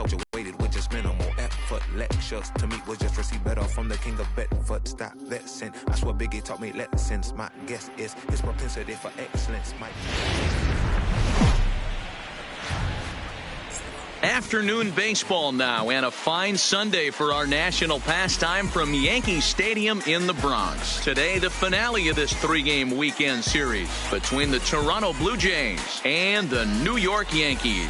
told you waited with just minimal effort. Lectures to me was just receive better from the king of Bedford. Stop vexing. I swear Biggie taught me lessons. My guess is his propensity for excellence might. Afternoon baseball now, and a fine Sunday for our national pastime from Yankee Stadium in the Bronx. Today, the finale of this three-game weekend series between the Toronto Blue Jays and the New York Yankees.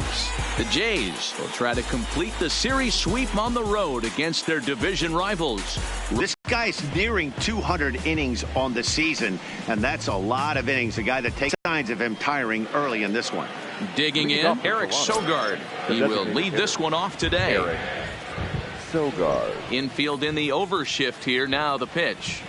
The Jays will try to complete the series sweep on the road against their division rivals. This guy's nearing 200 innings on the season, and that's a lot of innings. A guy that takes signs of him tiring early in this one. Digging in, Eric Sogard. He will lead this one off today. Eric Sogard. Infield in the overshift here. Now the pitch.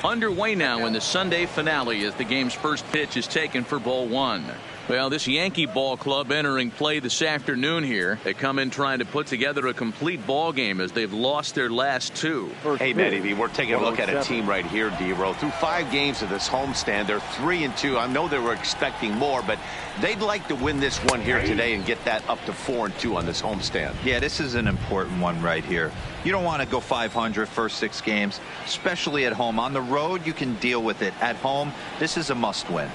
Underway now in the Sunday finale as the game's first pitch is taken for ball one. Well, this Yankee ball club entering play this afternoon here. They come in trying to put together a complete ball game as they've lost their last two. Hey, Matty, we're taking a look at a team right here, D-Row. Through 5 games of this homestand, they're 3-2. I know they were expecting more, but they'd like to win this one here today and get that up to 4-2 on this homestand. Yeah, this is an important one right here. You don't want to go 500 first 6 games, especially at home. On the road, you can deal with it. At home, this is a must-win.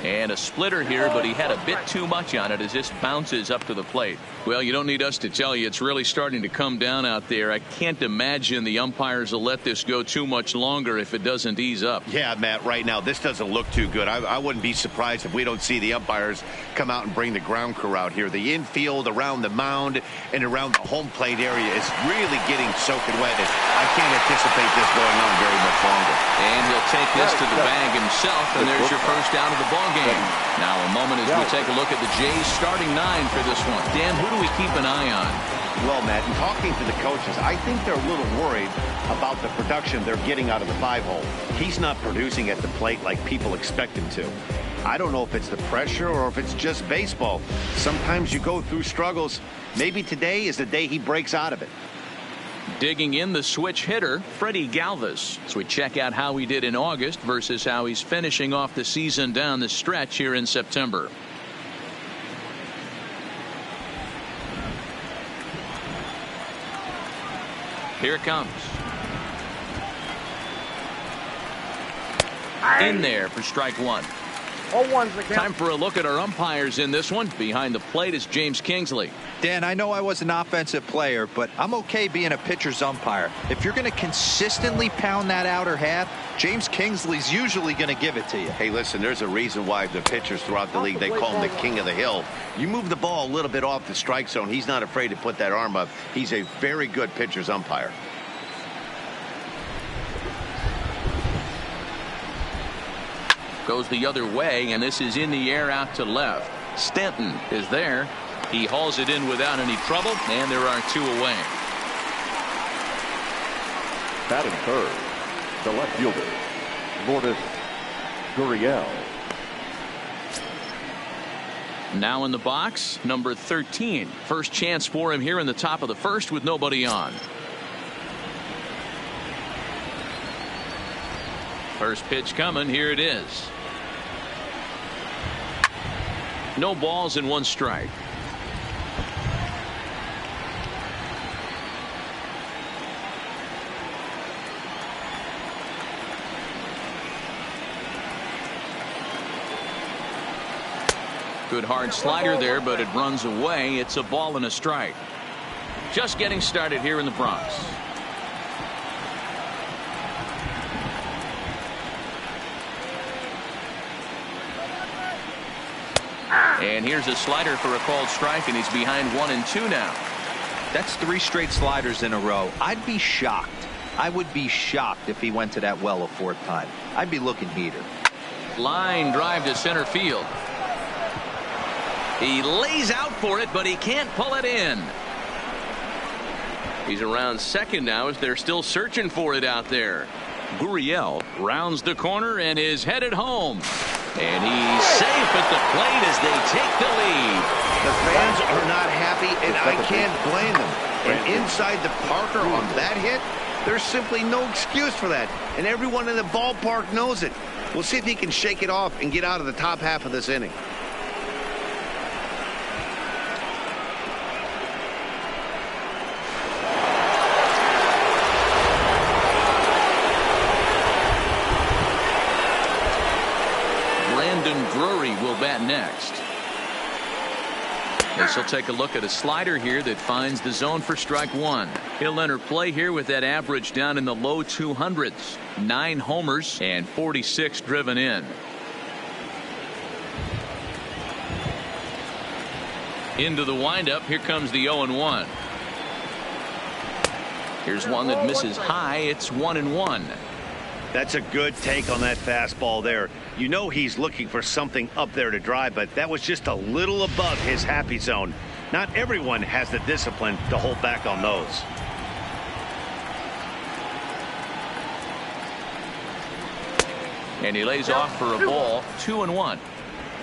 And a splitter here, but he had a bit too much on it as this bounces up to the plate. Well, you don't need us to tell you it's really starting to come down out there. I can't imagine the umpires will let this go too much longer if it doesn't ease up. Yeah, Matt, right now this doesn't look too good. I wouldn't be surprised if we don't see the umpires come out and bring the ground crew out here. The infield around the mound and around the home plate area is really getting soaking wet. I can't anticipate this going on very much longer. And he'll take this to the bag himself, and there's your first out of the ball game. Now a moment as we take a look at the Jays starting 9 for this one. Dan, who do we keep an eye on? Well, Matt, in talking to the coaches, I think they're a little worried about the production they're getting out of the 5-hole. He's not producing at the plate like people expect him to. I don't know if it's the pressure or if it's just baseball. Sometimes you go through struggles. Maybe today is the day he breaks out of it. Digging in the switch hitter, Freddie Galvis. So we check out how he did in August versus how he's finishing off the season down the stretch here in September. Here it comes. In there for strike one. Time for a look at our umpires in this one. Behind the plate is James Kingsley. Dan, I know I was an offensive player, but I'm okay being a pitcher's umpire. If you're going to consistently pound that outer half, James Kingsley's usually going to give it to you. Hey, listen, there's a reason why the pitchers throughout the league, they call him the king of the hill. You move the ball a little bit off the strike zone, he's not afraid to put that arm up. He's a very good pitcher's umpire. Goes the other way, and this is in the air out to left. Stanton is there. He hauls it in without any trouble, and there are 2 away. Batting third, the left fielder, Lourdes Gurriel. Now in the box, number 13. First chance for him here in the top of the first with nobody on. First pitch coming. Here it is. No balls and 1 strike. Good hard slider there, but it runs away. It's a ball and a strike. Just getting started here in the Bronx. And here's a slider for a called strike, and he's behind 1-2 now. That's 3 straight sliders in a row. I'd be shocked. I would be shocked if he went to that well a 4th time. I'd be looking heater. Line drive to center field. He lays out for it, but he can't pull it in. He's around second now as they're still searching for it out there. Gurriel rounds the corner and is headed home. And he's safe at the plate as they take the lead. The fans are not happy, and I can't blame them. And inside the Parker on that hit, there's simply no excuse for that. And everyone in the ballpark knows it. We'll see if he can shake it off and get out of the top half of this inning. As he'll take a look at a slider here that finds the zone for strike one. He'll enter play here with that average down in the low 200s. 9 homers and 46 driven in. Into the windup. Here comes the 0-1. Here's one that misses high. It's 1-1. That's a good take on that fastball there. You know he's looking for something up there to drive, but that was just a little above his happy zone. Not everyone has the discipline to hold back on those. And he lays off for a ball. 2-1.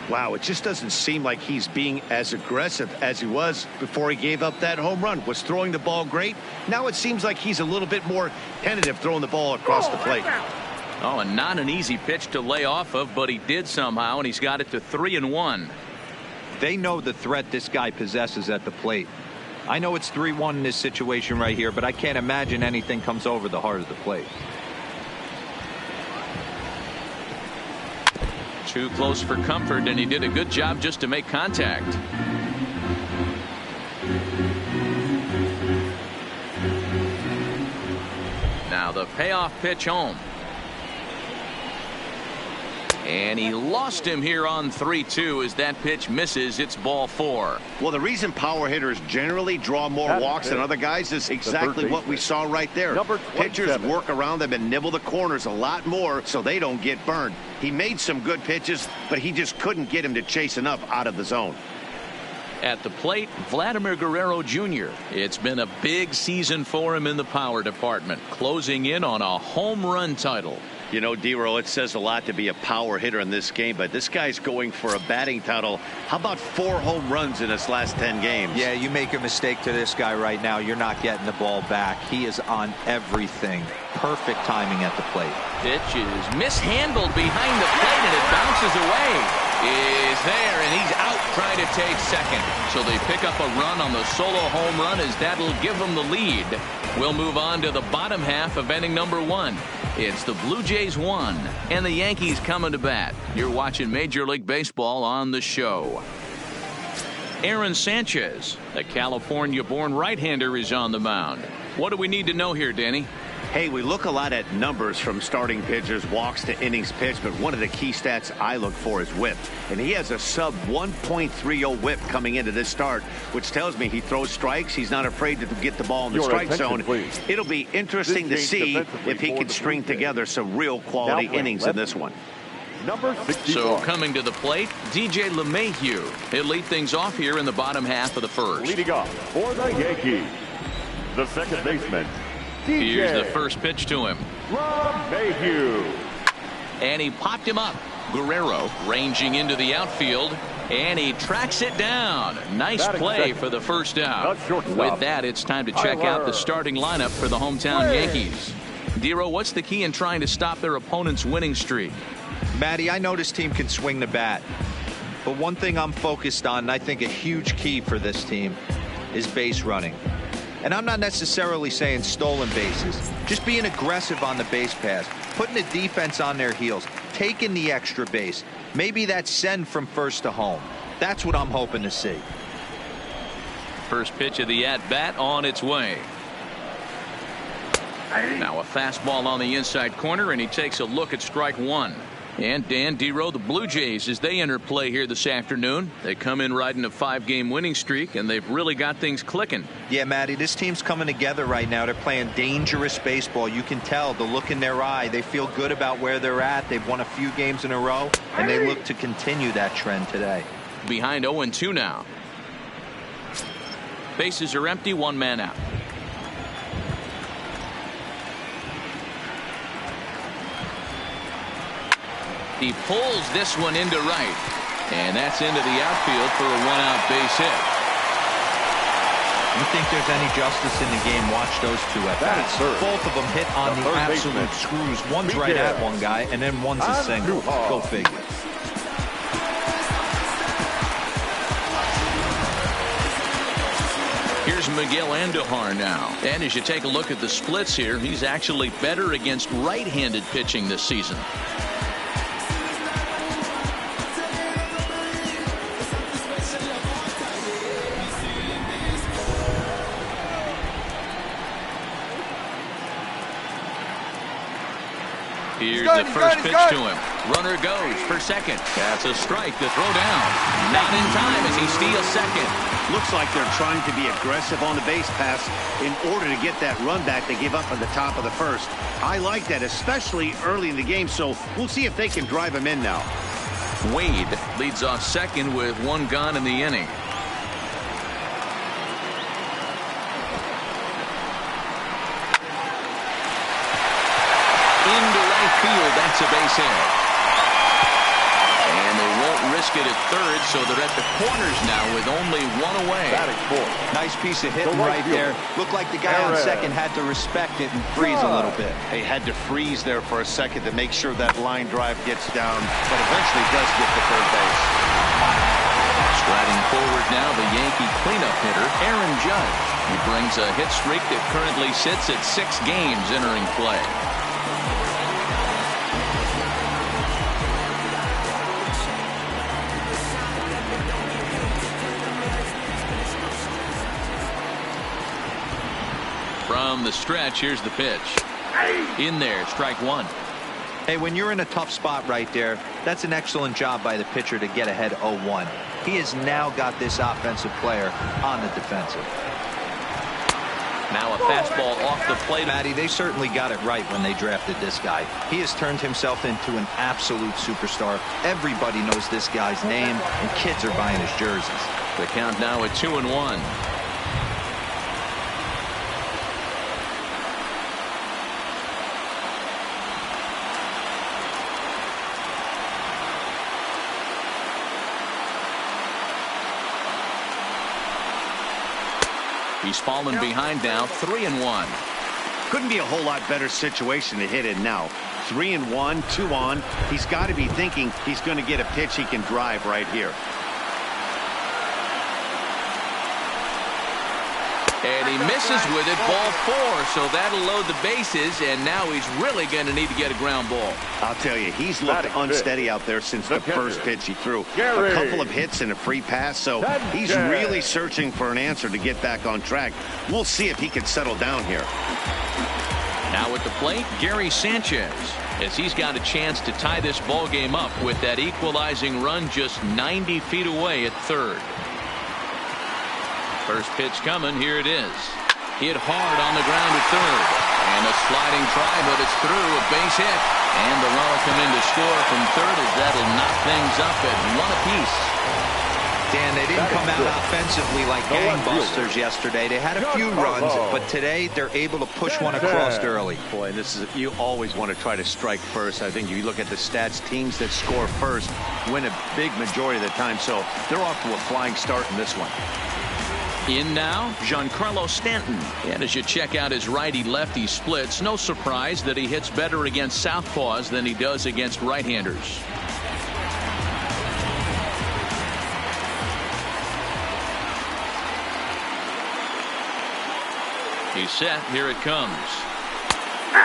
Wow, it just doesn't seem like he's being as aggressive as he was before he gave up that home run. Was throwing the ball great. Now it seems like he's a little bit more tentative throwing the ball across the plate. Oh, and not an easy pitch to lay off of, but he did somehow, and he's got it to 3-1. They know the threat this guy possesses at the plate. I know it's 3-1 in this situation right here, but I can't imagine anything comes over the heart of the plate. Too close for comfort, and he did a good job just to make contact. Now the payoff pitch home. And he lost him here on 3-2 as that pitch misses. It's ball 4. Well, the reason power hitters generally draw more walks than other guys is exactly what we saw right there. Pitchers work around them and nibble the corners a lot more so they don't get burned. He made some good pitches, but he just couldn't get him to chase enough out of the zone. At the plate, Vladimir Guerrero Jr. It's been a big season for him in the power department, closing in on a home run title. You know, D-Roll, it says a lot to be a power hitter in this game, but this guy's going for a batting title. How about 4 home runs in his last 10 games? Yeah, you make a mistake to this guy right now, you're not getting the ball back. He is on everything. Perfect timing at the plate. Pitch is mishandled behind the plate, and it bounces away. Is there, and he's out trying to take second. So they pick up a run on the solo home run, as that'll give them the lead. We'll move on to the bottom half of inning number 1. It's the Blue Jays 1 and the Yankees coming to bat. You're watching Major League Baseball on the show. Aaron Sanchez, a California-born right-hander, is on the mound. What do we need to know here, Danny? Hey, we look a lot at numbers from starting pitchers, walks to innings pitched, but one of the key stats I look for is whip. And he has a sub 1.30 whip coming into this start, which tells me he throws strikes. He's not afraid to get the ball in the strike zone. Please. It'll be interesting to see if he can string together some real quality innings in this one. Number 64. So coming to the plate, DJ LeMahieu. He'll lead things off here in the bottom half of the first. Leading off for the Yankees, the second baseman, DJ Here's the first pitch to him. LeMahieu. And he popped him up. Guerrero ranging into the outfield, and he tracks it down. Nice play for the first out. With that, it's time to check out the starting lineup for the hometown Yankees. Dero, what's the key in trying to stop their opponent's winning streak? Matty, I know this team can swing the bat, but one thing I'm focused on, and I think a huge key for this team, is base running. And I'm not necessarily saying stolen bases, just being aggressive on the base pass, putting the defense on their heels, taking the extra base. Maybe that's send from first to home. That's what I'm hoping to see. First pitch of the at-bat on its way. Now a fastball on the inside corner, and he takes a look at strike 1. And Dan, Dero, the Blue Jays, as they enter play here this afternoon, they come in riding a 5-game winning streak, and they've really got things clicking. Yeah, Matty, this team's coming together right now. They're playing dangerous baseball. You can tell the look in their eye. They feel good about where they're at. They've won a few games in a row, and they look to continue that trend today. Behind 0-2 now. Bases are empty, 1 man out. He pulls this one into right, and that's into the outfield for a 1-out base hit. You think there's any justice in the game? Watch those two at bats. Both of them hit on the absolute screws. One's right at one guy, and then one's a single. Go figure. Here's Miguel Andujar now. And as you take a look at the splits here, he's actually better against right-handed pitching this season. Here's the first pitch to him. Runner goes for second. That's a strike to throw down. Not in time as he steals second. Looks like they're trying to be aggressive on the base pass in order to get that run back they gave up at the top of the first. I like that, especially early in the game, so we'll see if they can drive him in now. Wade leads off second with one gone in the inning. Into right field, that's a base hit. And they won't risk it at third, so they're at the corners now with only one away. Nice piece of hitting right there. Looked like the guy on second had to respect it and freeze a little bit. They had to freeze there for a second to make sure that line drive gets down, but eventually does get to third base. Striding forward now, the Yankee cleanup hitter, Aaron Judge. He brings a hit streak that currently sits at 6 games entering play. From the stretch, here's the pitch. In there, strike one. Hey, when you're in a tough spot right there, that's an excellent job by the pitcher to get ahead 0-1. He has now got this offensive player on the defensive. Now a fastball off the plate. Matty, they certainly got it right when they drafted this guy. He has turned himself into an absolute superstar. Everybody knows this guy's name, and kids are buying his jerseys. The count now at 2-1. He's fallen behind now, 3-1. Couldn't be a whole lot better situation to hit in now. 3-1, 2 on. He's got to be thinking he's going to get a pitch he can drive right here. And he misses with it, ball 4, so that'll load the bases, and now he's really going to need to get a ground ball. I'll tell you, he's looked unsteady out there since the first pitch he threw. A couple of hits and a free pass, so he's really searching for an answer to get back on track. We'll see if he can settle down here. Now at the plate, Gary Sanchez, as he's got a chance to tie this ball game up with that equalizing run just 90 feet away at third. First pitch coming. Here it is. Hit hard on the ground at third. And a sliding try, but it's through. A base hit. And the runner will come in to score from third as that'll knock things up at 1 apiece. Dan, they didn't come out offensively like gangbusters yesterday. They had a few runs, but today they're able to push one across early. Boy, this is, you always want to try to strike first. I think if you look at the stats, teams that score first win a big majority of the time. So they're off to a flying start in this one. In now, Giancarlo Stanton. And as you check out his righty-lefty splits, no surprise that he hits better against southpaws than he does against right-handers. He's set. Here it comes.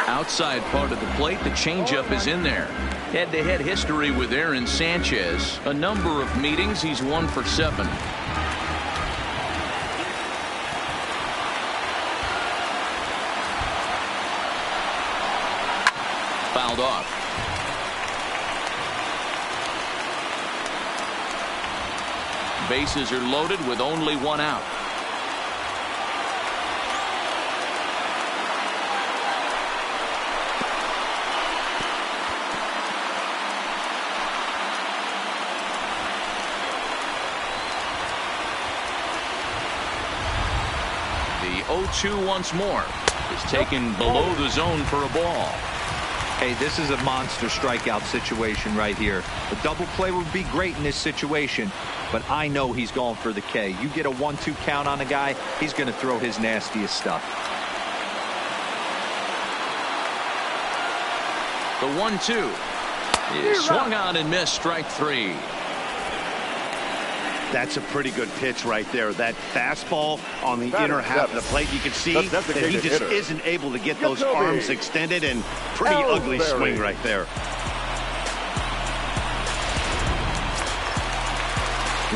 Outside part of the plate, the changeup is in there. Head-to-head history with Aaron Sanchez. A number of meetings, he's 1 for 7. Fouled off. Bases are loaded with only 1 out. The 0-2 once more is taken below the zone for a ball. Hey, this is a monster strikeout situation right here. The double play would be great in this situation, but I know he's going for the K. You get a 1-2 count on a guy, he's going to throw his nastiest stuff. The 1-2 is swung on and missed, strike 3. That's a pretty good pitch right there. That fastball on the inner half of the plate. You can see that he just isn't able to get those arms extended, and pretty ugly swing right there.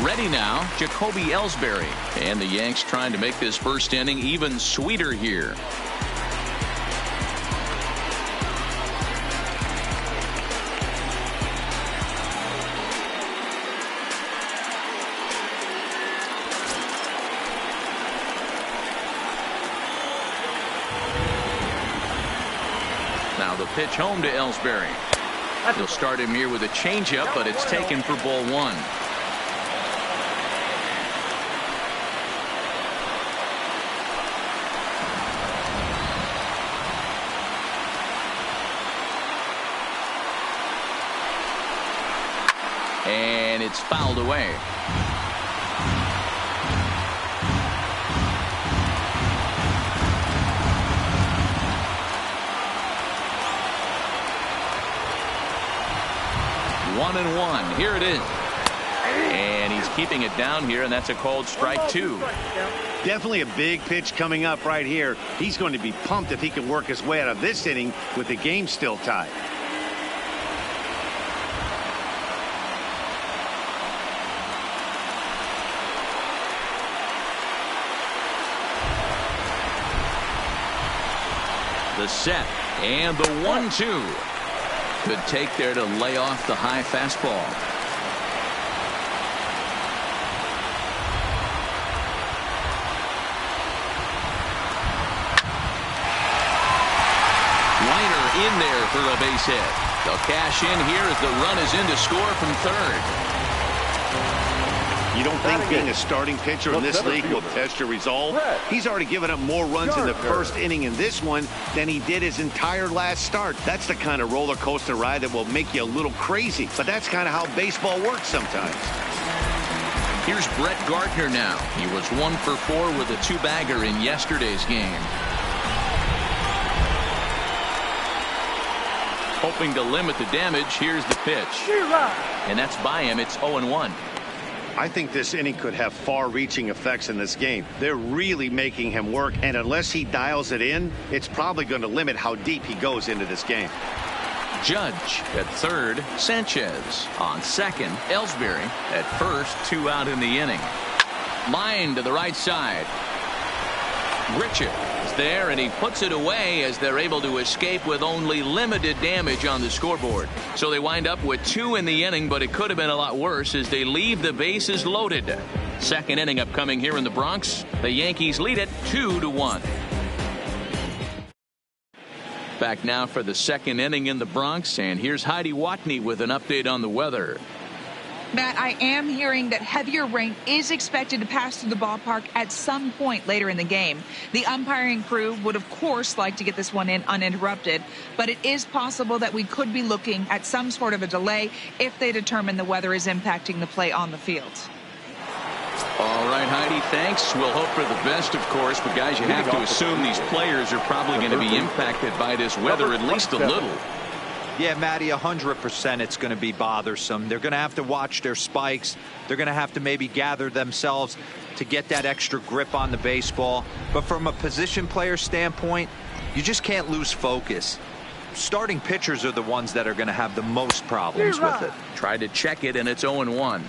Ready now, Jacoby Ellsbury. And the Yanks trying to make this first inning even sweeter here. Now the pitch home to Ellsbury. He'll start him here with a changeup, but it's taken for ball one. And it's fouled away. One and one. Here it is. And he's keeping it down here, and that's a called strike two. Definitely a big pitch coming up right here. He's going to be pumped if he can work his way out of this inning with the game still tied. The set and the 1-2. Good take there to lay off the high fastball. Liner in there for a base hit. They'll cash in here as the run is in to score from third. You don't think being a starting pitcher in this league will test your resolve? He's already given up more runs in the first inning in this one than he did his entire last start. That's the kind of roller coaster ride that will make you a little crazy. But that's kind of how baseball works sometimes. Here's Brett Gardner now. He was 1 for 4 with a two-bagger in yesterday's game. Hoping to limit the damage, here's the pitch. And that's by him. It's 0-1. I think this inning could have far-reaching effects in this game. They're really making him work, and unless he dials it in, it's probably going to limit how deep he goes into this game. Judge at third, Sanchez on second, Ellsbury at first, 2 out in the inning. Line to the right side. Richard is there, and he puts it away as they're able to escape with only limited damage on the scoreboard. So they wind up with 2 in the inning, but it could have been a lot worse as they leave the bases loaded. Second inning upcoming here in the Bronx. The Yankees lead it 2-1. Back now for the second inning in the Bronx, and here's Heidi Watney with an update on the weather. Matt, I am hearing that heavier rain is expected to pass through the ballpark at some point later in the game. The umpiring crew would, of course, like to get this one in uninterrupted, but it is possible that we could be looking at some sort of a delay if they determine the weather is impacting the play on the field. All right, Heidi, thanks. We'll hope for the best, of course, but guys, you have to assume these players are probably going to be impacted by this weather at least a little. Yeah, Matty, 100% it's going to be bothersome. They're going to have to watch their spikes. They're going to have to maybe gather themselves to get that extra grip on the baseball. But from a position player standpoint, you just can't lose focus. Starting pitchers are the ones that are going to have the most problems with it. Tried to check it, and it's 0-1.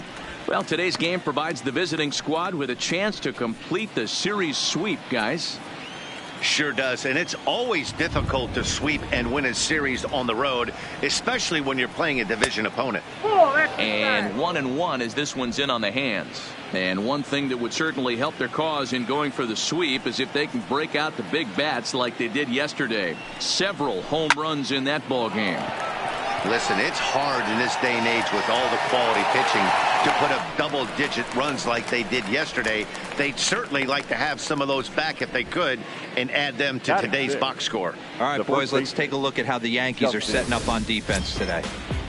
Well, today's game provides the visiting squad with a chance to complete the series sweep, guys. Sure does, and it's always difficult to sweep and win a series on the road, especially when you're playing a division opponent. And 1-1 as this one's in on the hands. And one thing that would certainly help their cause in going for the sweep is if they can break out the big bats like they did yesterday. Several home runs in that ball game. Listen, it's hard in this day and age with all the quality pitching to put up double-digit runs like they did yesterday. They'd certainly like to have some of those back if they could and add them to today's box score. All right, boys, let's take a look at how the Yankees are setting up on defense today.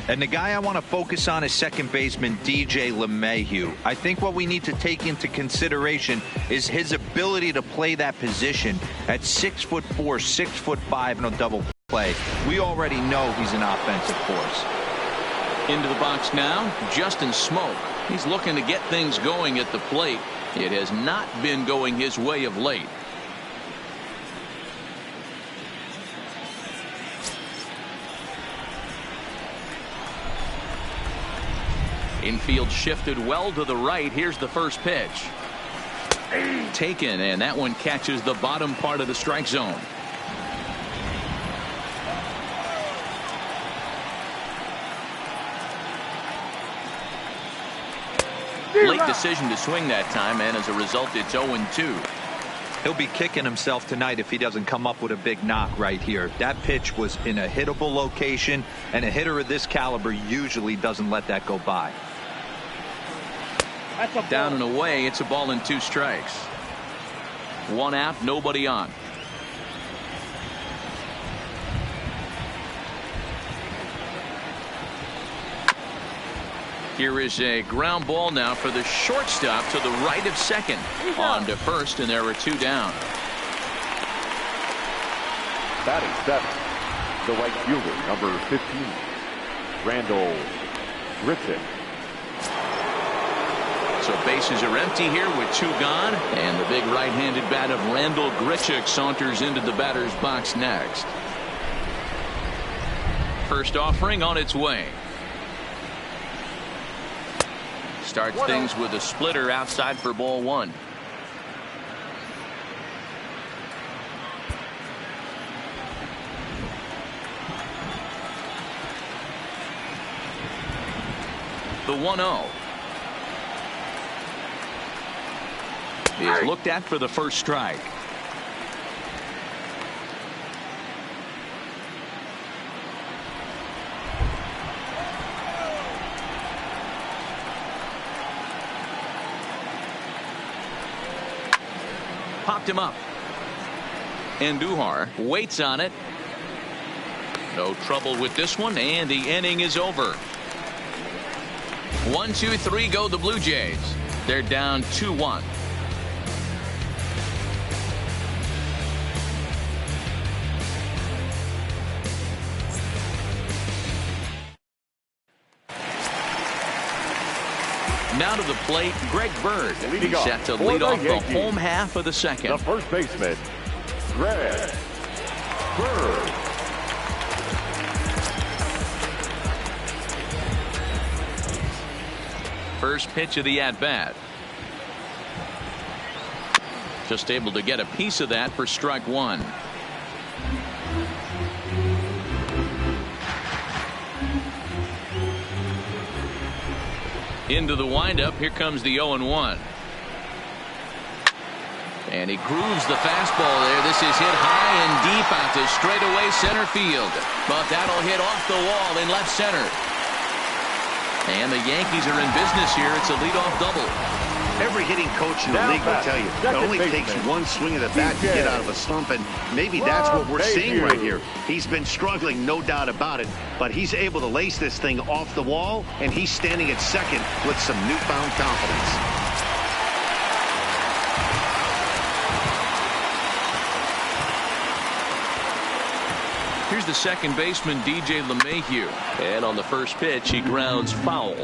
And the guy I want to focus on is second baseman DJ LeMahieu. I think what we need to take into consideration is his ability to play that position at 6'4", 6'5", and a double play. We already know he's an offensive force. Into the box now, Justin Smoak. He's looking to get things going at the plate. It has not been going his way of late. Infield shifted well to the right. Here's the first pitch. Taken, and that one catches the bottom part of the strike zone. Late decision to swing that time, and as a result, it's 0-2. He'll be kicking himself tonight if he doesn't come up with a big knock right here. That pitch was in a hittable location, and a hitter of this caliber usually doesn't let that go by. Down and away, it's a ball and 2 strikes. 1 out, nobody on. Here is a ground ball now for the shortstop to the right of second. On to first, and there are 2 down. Batting 7, the right fielder, number 15, Randall Grichuk. So bases are empty here with 2 gone, and the big right-handed bat of Randall Grichuk saunters into the batter's box next. First offering on its way. Starts things with a splitter outside for ball 1. The 1-0 is looked at for the first strike. Popped him up. Andujar waits on it. No trouble with this one, and the inning is over. 1, 2, 3 go the Blue Jays. They're down 2-1. Now to the plate, Greg Bird. He's set to lead off the home half of the second. The first baseman, Greg Bird. First pitch of the at-bat. Just able to get a piece of that for strike 1. Into the windup. Here comes the 0-1. And he grooves the fastball there. This is hit high and deep out to straightaway center field. But that'll hit off the wall in left center. And the Yankees are in business here. It's a leadoff double. Every hitting coach in the league will tell you it only takes one swing of the bat to get out of a slump, and maybe that's what we're seeing right here. He's been struggling, no doubt about it, but he's able to lace this thing off the wall, and he's standing at second with some newfound confidence. Here's the second baseman, DJ LeMahieu. And on the first pitch, he grounds foul.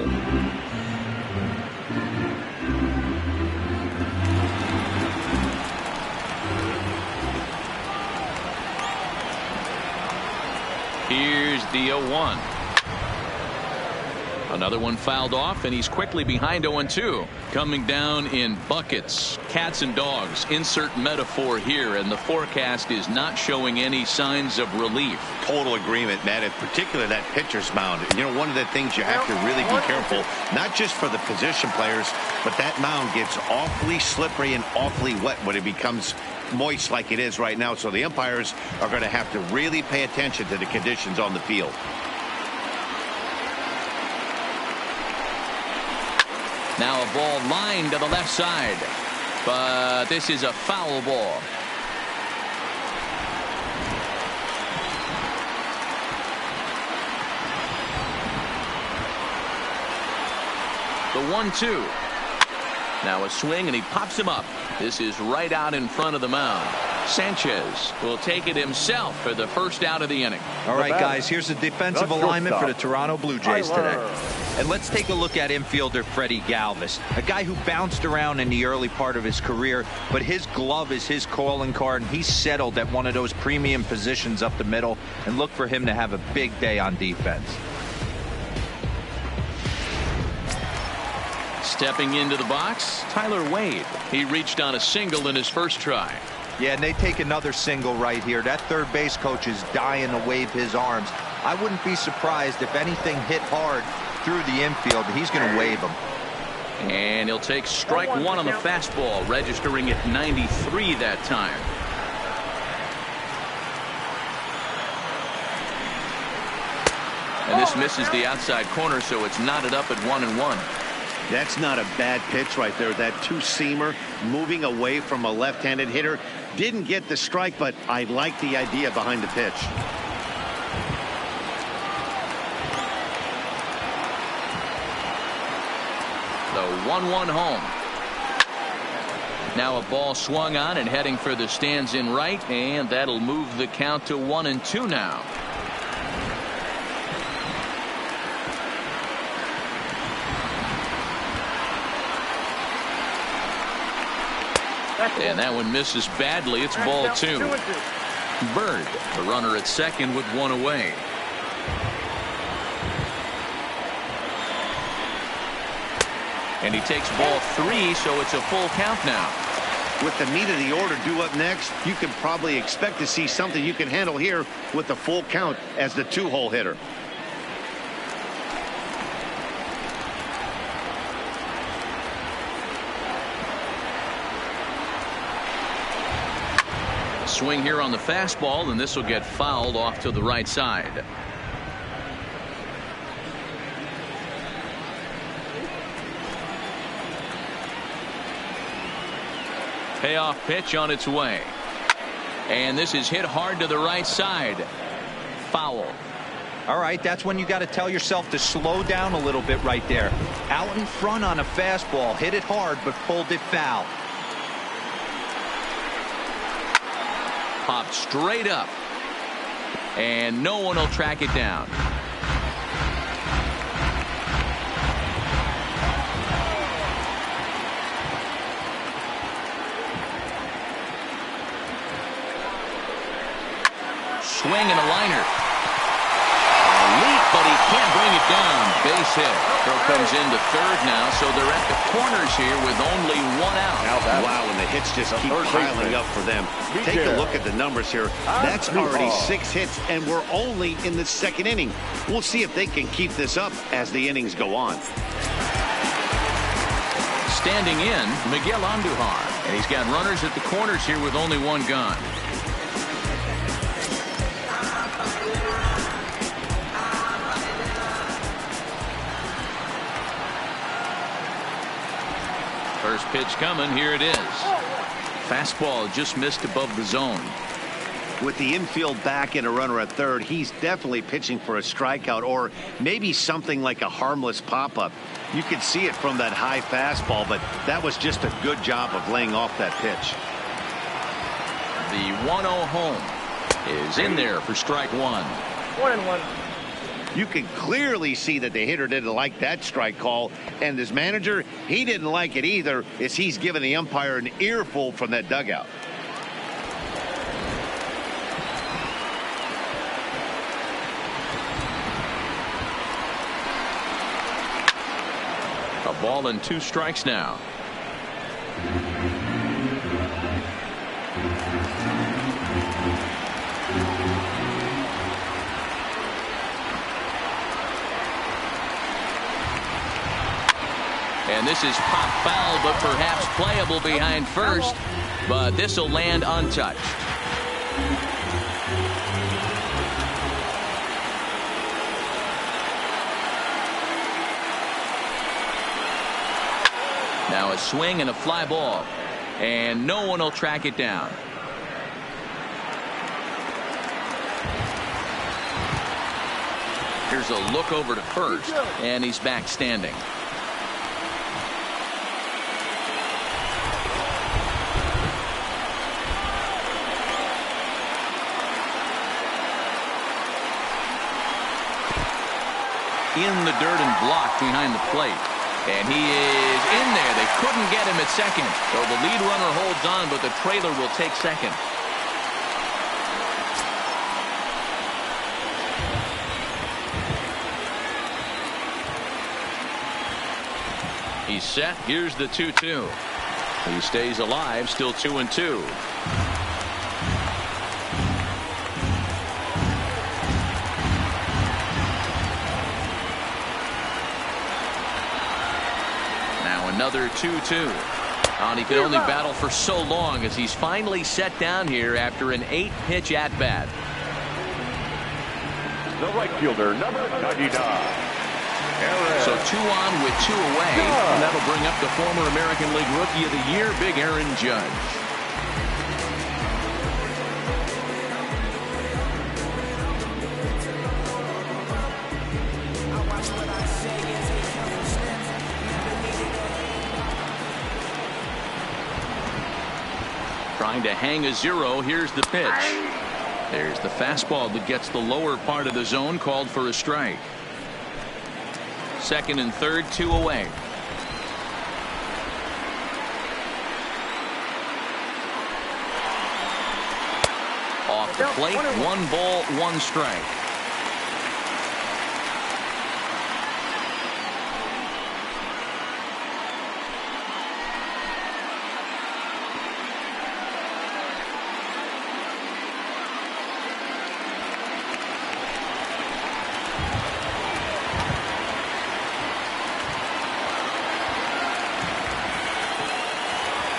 Here's the 0-1. Another one fouled off, and he's quickly behind 0-2. Coming down in buckets. Cats and dogs. Insert metaphor here, and the forecast is not showing any signs of relief. Total agreement, Matt. In particular, that pitcher's mound. You know, one of the things you have to really be careful, not just for the position players, but that mound gets awfully slippery and awfully wet when it becomes moist like it is right now. So the umpires are going to have to really pay attention to the conditions on the field. Now a ball lined to the left side, but this is a foul ball. The 1-2. Now a swing, and he pops him up. This is right out in front of the mound. Sanchez will take it himself for the first out of the inning. All right, guys, here's the defensive alignment for the Toronto Blue Jays today. And let's take a look at infielder Freddie Galvis, a guy who bounced around in the early part of his career, but his glove is his calling card, and he's settled at one of those premium positions up the middle, and look for him to have a big day on defense. Stepping into the box, Tyler Wade. He reached on a single in his first try. Yeah, and they take another single right here. That third base coach is dying to wave his arms. I wouldn't be surprised if anything hit hard through the infield. He's going to wave them. And he'll take strike one on the fastball, registering at 93 that time. And this misses the outside corner, so it's knotted up at 1-1. That's not a bad pitch right there. That two-seamer moving away from a left-handed hitter. Didn't get the strike, but I like the idea behind the pitch. The 1-1 home. Now a ball swung on and heading for the stands in right, and that'll move the count to 1-2 now. And that one misses badly. It's ball 2. Bird, the runner at second with one away. And he takes ball 3, so it's a full count now. With the meat of the order due up next, you can probably expect to see something you can handle here with the full count as the 2-hole hitter. Swing here on the fastball, and this will get fouled off to the right side. Payoff pitch on its way. And this is hit hard to the right side. Foul. All right, that's when you got to tell yourself to slow down a little bit right there. Out in front on a fastball, hit it hard, but pulled it foul. Popped straight up, and no one will track it down. Swing and a liner. A leap, but he can't bring it down. Base hit. Throw comes into third now, so they're at the corners here with only one out. Wow, and the hits just keep piling up for them. Take a look at the numbers here. That's already 6 hits, and we're only in the second inning. We'll see if they can keep this up as the innings go on. Standing in, Miguel Andujar, and he's got runners at the corners here with only one gone. First pitch coming. Here it is. Fastball just missed above the zone. With the infield back and a runner at third, he's definitely pitching for a strikeout or maybe something like a harmless pop-up. You could see it from that high fastball, but that was just a good job of laying off that pitch. The 1-0 home is in there for strike one. 1-1. You can clearly see that the hitter didn't like that strike call, and his manager, he didn't like it either, as he's giving the umpire an earful from that dugout. A ball and 2 strikes now. And this is pop foul, but perhaps playable behind first. But this will land untouched. Now a swing and a fly ball. And no one will track it down. Here's a look over to first, and he's back standing. In the dirt and blocked behind the plate. And he is in there. They couldn't get him at second. So the lead runner holds on, but the trailer will take second. He's set. Here's the 2-2. He stays alive, still 2-2. another 2-2. And he could only battle for so long as he's finally set down here after an 8-pitch at-bat. The right fielder, number 99. So 2 on with 2 away, and that'll bring up the former American League Rookie of the Year, Big Aaron Judge. Trying to hang a 0. Here's the pitch. There's the fastball that gets the lower part of the zone, called for a strike. Second and third, 2 away. Off the plate, 1 ball, 1 strike.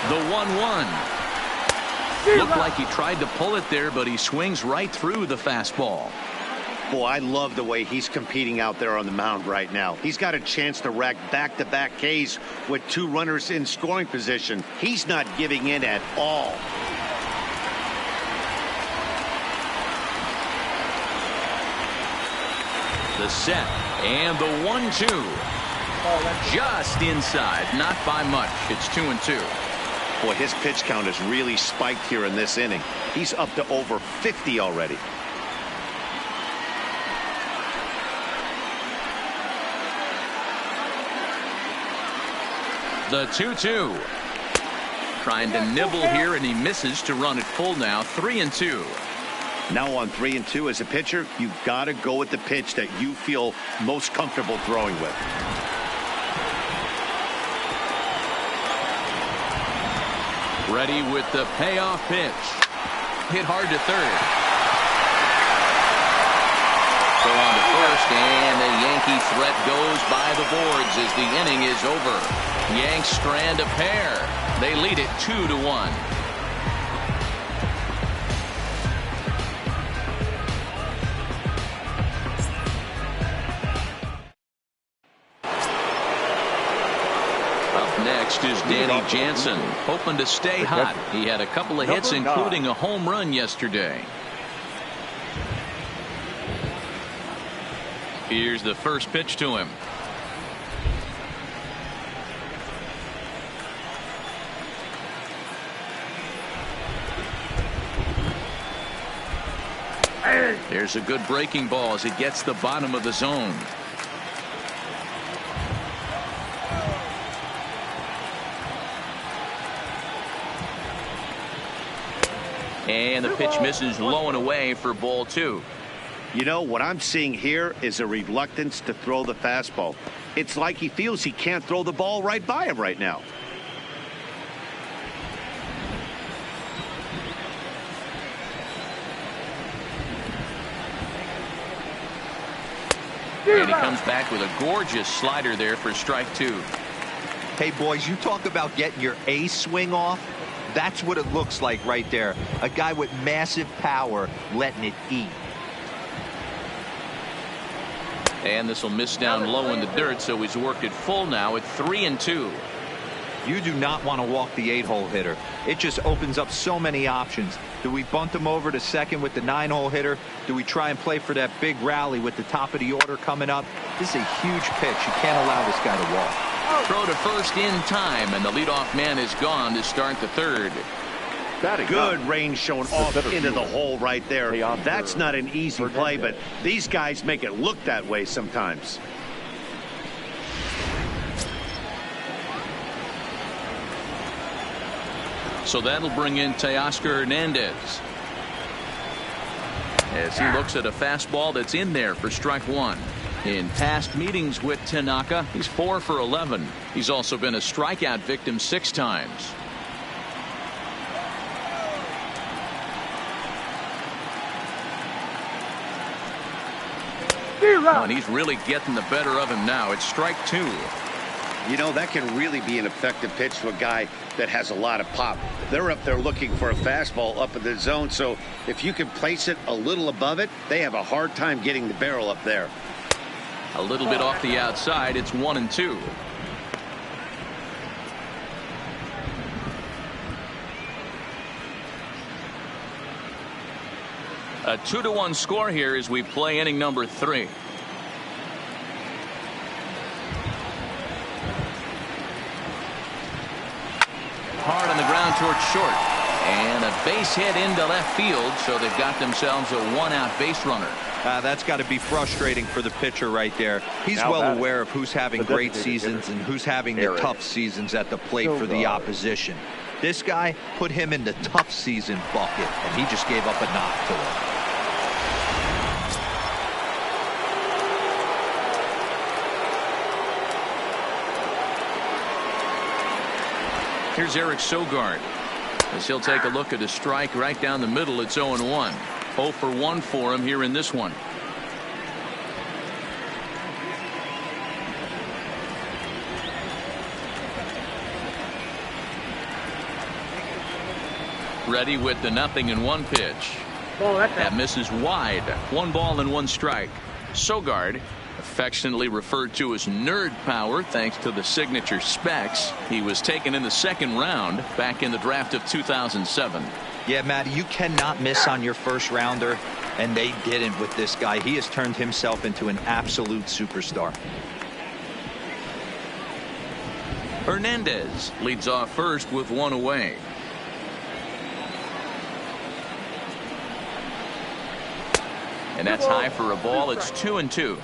The 1-1. Looked like he tried to pull it there, but he swings right through the fastball. Boy, I love the way he's competing out there on the mound right now. He's got a chance to rack back-to-back Ks with 2 runners in scoring position. He's not giving in at all. The set and the 1-2. Just inside, not by much. It's 2-2. Boy, his pitch count has really spiked here in this inning. He's up to over 50 already. The 2-2. Trying to nibble here, and he misses to run it full now. 3-2. Now on 3-2 as a pitcher, you've got to go with the pitch that you feel most comfortable throwing with. Ready with the payoff pitch. Hit hard to third. So on to first, and the Yankee threat goes by the boards as the inning is over. Yanks strand a pair. They lead it 2-1. Next is Danny Jansen, hoping to stay hot. He had a couple of hits, including a home run yesterday. Here's the first pitch to him. There's a good breaking ball as it gets the bottom of the zone. And the pitch misses low and away for ball 2. You know, what I'm seeing here is a reluctance to throw the fastball. It's like he feels he can't throw the ball right by him right now. And he comes back with a gorgeous slider there for strike 2. Hey, boys, you talk about getting your A swing off. That's what it looks like right there. A guy with massive power letting it eat. And this will miss down low in the dirt, so he's worked it full now at 3-2. You do not want to walk the 8-hole hitter. It just opens up so many options. Do we bunt him over to second with the 9-hole hitter? Do we try and play for that big rally with the top of the order coming up? This is a huge pitch. You can't allow this guy to walk. Throw to first in time, and the leadoff man is gone to start the third. Good range shown off into the hole right there. That's not an easy play, but these guys make it look that way sometimes. So that'll bring in Teoscar Hernandez as he looks at a fastball that's in there for strike 1. In past meetings with Tanaka, he's 4 for 11. He's also been a strikeout victim 6 times. Oh, and he's really getting the better of him now. It's strike 2. You know, that can really be an effective pitch to a guy that has a lot of pop. They're up there looking for a fastball up in the zone, so if you can place it a little above it, they have a hard time getting the barrel up there. A little bit off the outside. It's 1-2. A 2-1 score here as we play inning number 3. Hard on the ground towards short. And a base hit into left field, so they've got themselves a 1-out base runner. That's got to be frustrating for the pitcher right there. He's well aware of who's having great seasons and who's having the tough seasons at the plate for the opposition. This guy put him in the tough season bucket, and he just gave up a knock to him. Here's Eric Sogard as he'll take a look at a strike right down the middle. It's 0-1. 0 for 1 for him here in this one. Ready with the 0-1 pitch. That misses wide. 1 ball and 1 strike. Sogard, affectionately referred to as nerd power thanks to the signature specs. He was taken in the 2nd round back in the draft of 2007. Yeah, Matty, you cannot miss on your first rounder, and they didn't with this guy. He has turned himself into an absolute superstar. Hernandez leads off first with 1 away. And that's high for a ball. It's 2-2.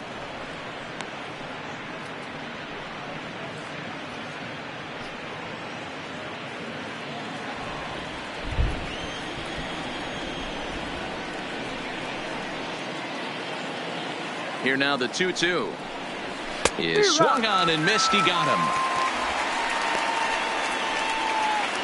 Here now the 2-2 is swung on and missed. He got him.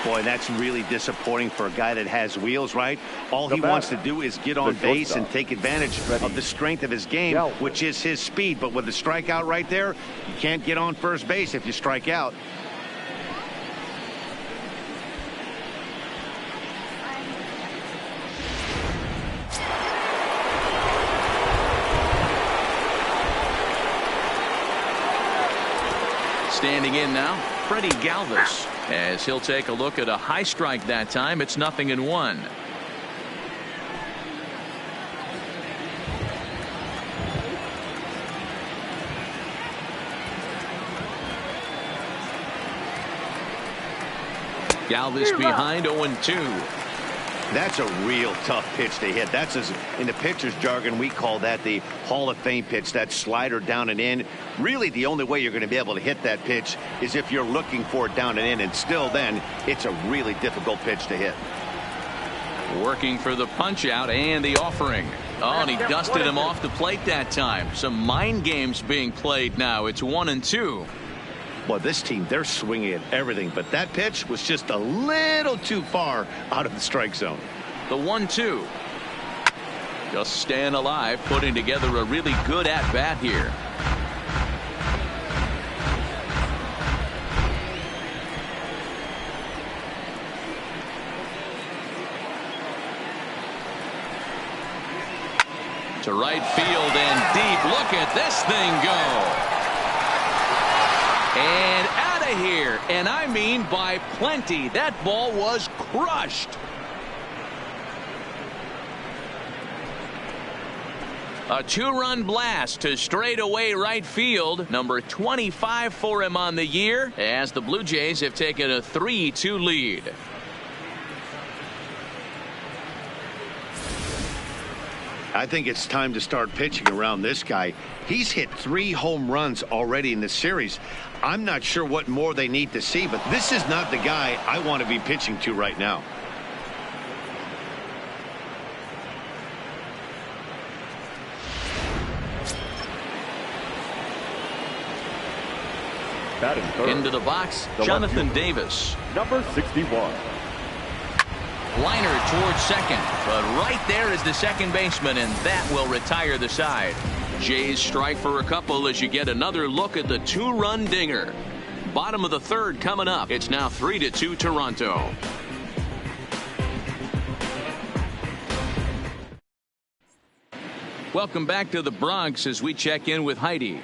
Boy, that's really disappointing for a guy that has wheels, right? All he wants to do is get on base and take advantage of the strength of his game, which is his speed. But with the strikeout right there, you can't get on first base if you strike out. Standing in now, Freddie Galvis, as he'll take a look at a high strike that time. It's 0-1. Galvis behind 0-2. That's a real tough pitch to hit. That's, in the pitcher's jargon, we call that the Hall of Fame pitch. That slider down and in. Really, the only way you're going to be able to hit that pitch is if you're looking for it down and in. And still then, it's a really difficult pitch to hit. Working for the punch out and the offering. Oh, and he dusted him off the plate that time. Some mind games being played now. It's 1-2. Well, this team, they're swinging at everything, but that pitch was just a little too far out of the strike zone. The 1-2. Just staying alive, putting together a really good at-bat here. To right field and deep. Look at this thing go. And out of here, and I mean by plenty. That ball was crushed. A 2-run blast to straightaway right field. Number 25 for him on the year, as the Blue Jays have taken a 3-2 lead. I think it's time to start pitching around this guy. He's hit 3 home runs already in this series. I'm not sure what more they need to see, but this is not the guy I want to be pitching to right now. Into the box, Jonathan Davis. Number 61. Liner towards second, but right there is the second baseman, and that will retire the side. Jays strike for a couple as you get another look at the 2-run dinger. Bottom of the third coming up. It's now 3-2 Toronto. Welcome back to the Bronx as we check in with Heidi.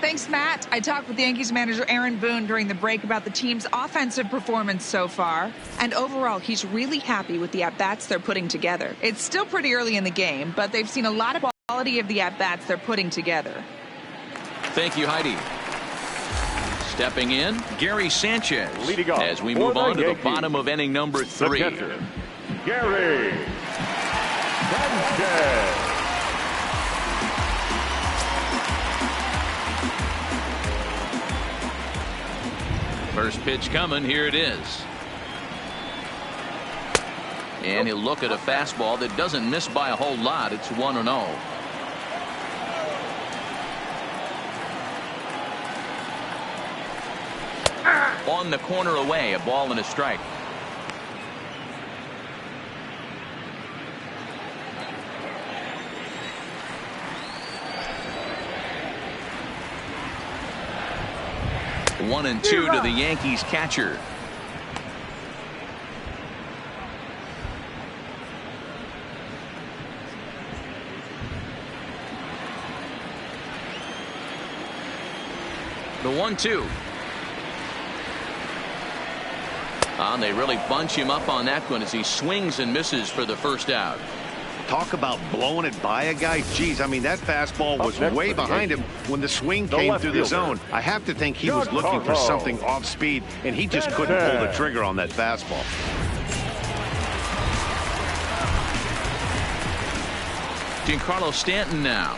Thanks, Matt. I talked with Yankees manager Aaron Boone during the break about the team's offensive performance so far. And overall, he's really happy with the at-bats they're putting together. It's still pretty early in the game, but they've seen a lot of quality of the at-bats they're putting together. Thank you, Heidi. Stepping in, Gary Sanchez. Leading off as we move on to the bottom of inning number 3. The catcher, Gary Sanchez. First pitch coming. Here it is. And he'll look at a fastball that doesn't miss by a whole lot. It's 1-0. On the corner away, a ball and a strike. One and two to the Yankees catcher. The 1-2. And they really bunch him up on that one as he swings and misses for the first out. Talk about blowing it by a guy. Geez, I mean, that fastball was way behind him when the swing came through the zone. I have to think he was looking for something off speed, and he just couldn't pull the trigger on that fastball. Giancarlo Stanton now.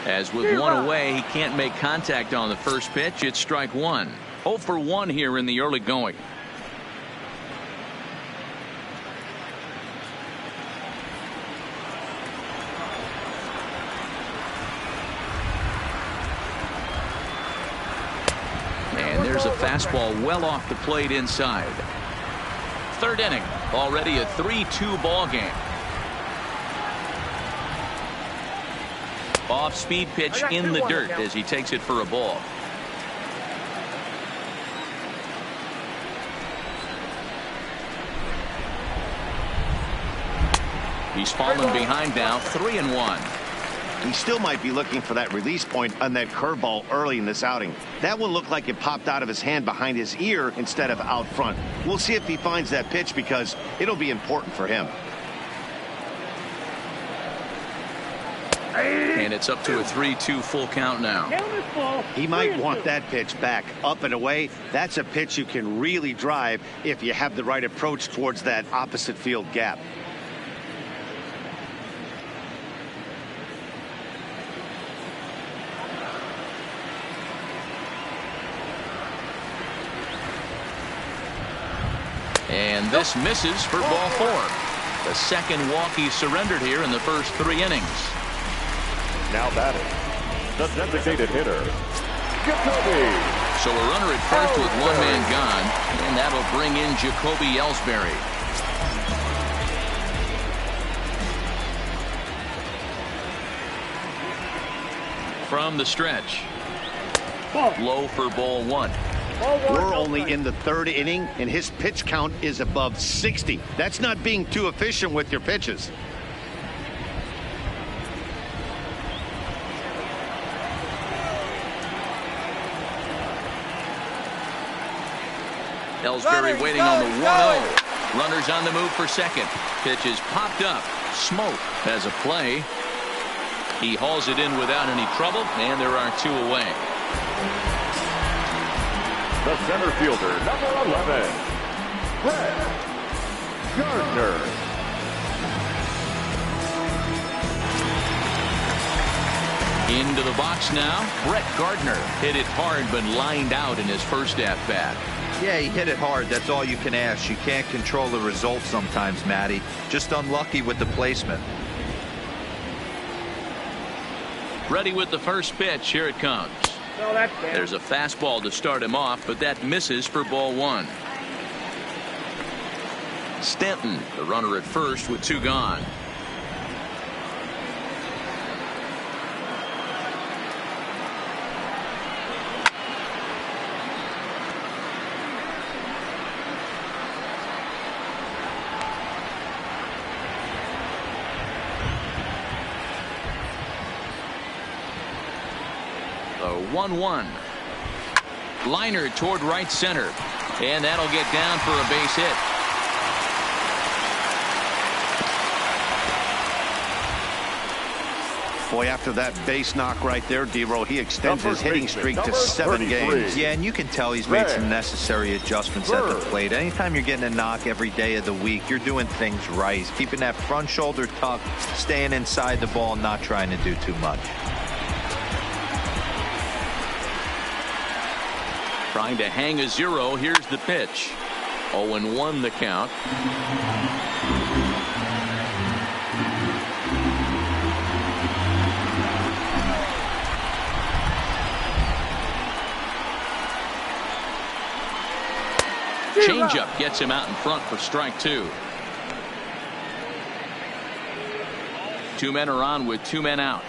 As with one away, he can't make contact on the first pitch. It's strike one. 0 for 1 here in the early going. And there's a fastball well off the plate inside. Third inning, already a 3-2 ball game. Off speed pitch in the dirt as he takes it for a ball. He's fallen behind now, 3-1. He still might be looking for that release point on that curveball early in this outing. That one looked like it popped out of his hand behind his ear instead of out front. We'll see if he finds that pitch because it'll be important for him. And it's up to a 3-2 full count now. He might want that pitch back up and away. That's a pitch you can really drive if you have the right approach towards that opposite field gap. And this misses for ball 4. The second walk he surrendered here in the first 3 innings. Now batting, the designated hitter, Jacoby. So a runner at first with one man gone, and that'll bring in Jacoby Ellsbury. From the stretch. Low for ball 1. We're only in the 3rd inning, and his pitch count is above 60. That's not being too efficient with your pitches. Ellsbury waiting on the 1-0. Runners on the move for second. Pitch is popped up. Smoke has a play. He hauls it in without any trouble, and there are 2 away. The center fielder, number 11, Brett Gardner. Into the box now. Brett Gardner hit it hard but lined out in his first at-bat. Yeah, he hit it hard. That's all you can ask. You can't control the results sometimes, Matty. Just unlucky with the placement. Ready with the first pitch. Here it comes. There's a fastball to start him off, but that misses for ball 1. Stanton, the runner at first with 2 gone. 1-1. Liner toward right center. And that'll get down for a base hit. Boy, after that base knock right there, D-Row, he extends his hitting streak to 7 games. Yeah, and you can tell he's made some necessary adjustments at the plate. Anytime you're getting a knock every day of the week, you're doing things right. He's keeping that front shoulder tucked, staying inside the ball, not trying to do too much. Trying to hang a 0. Here's the pitch. 0-1 the count. Changeup gets him out in front for strike 2. 2 men are on with 2 men out.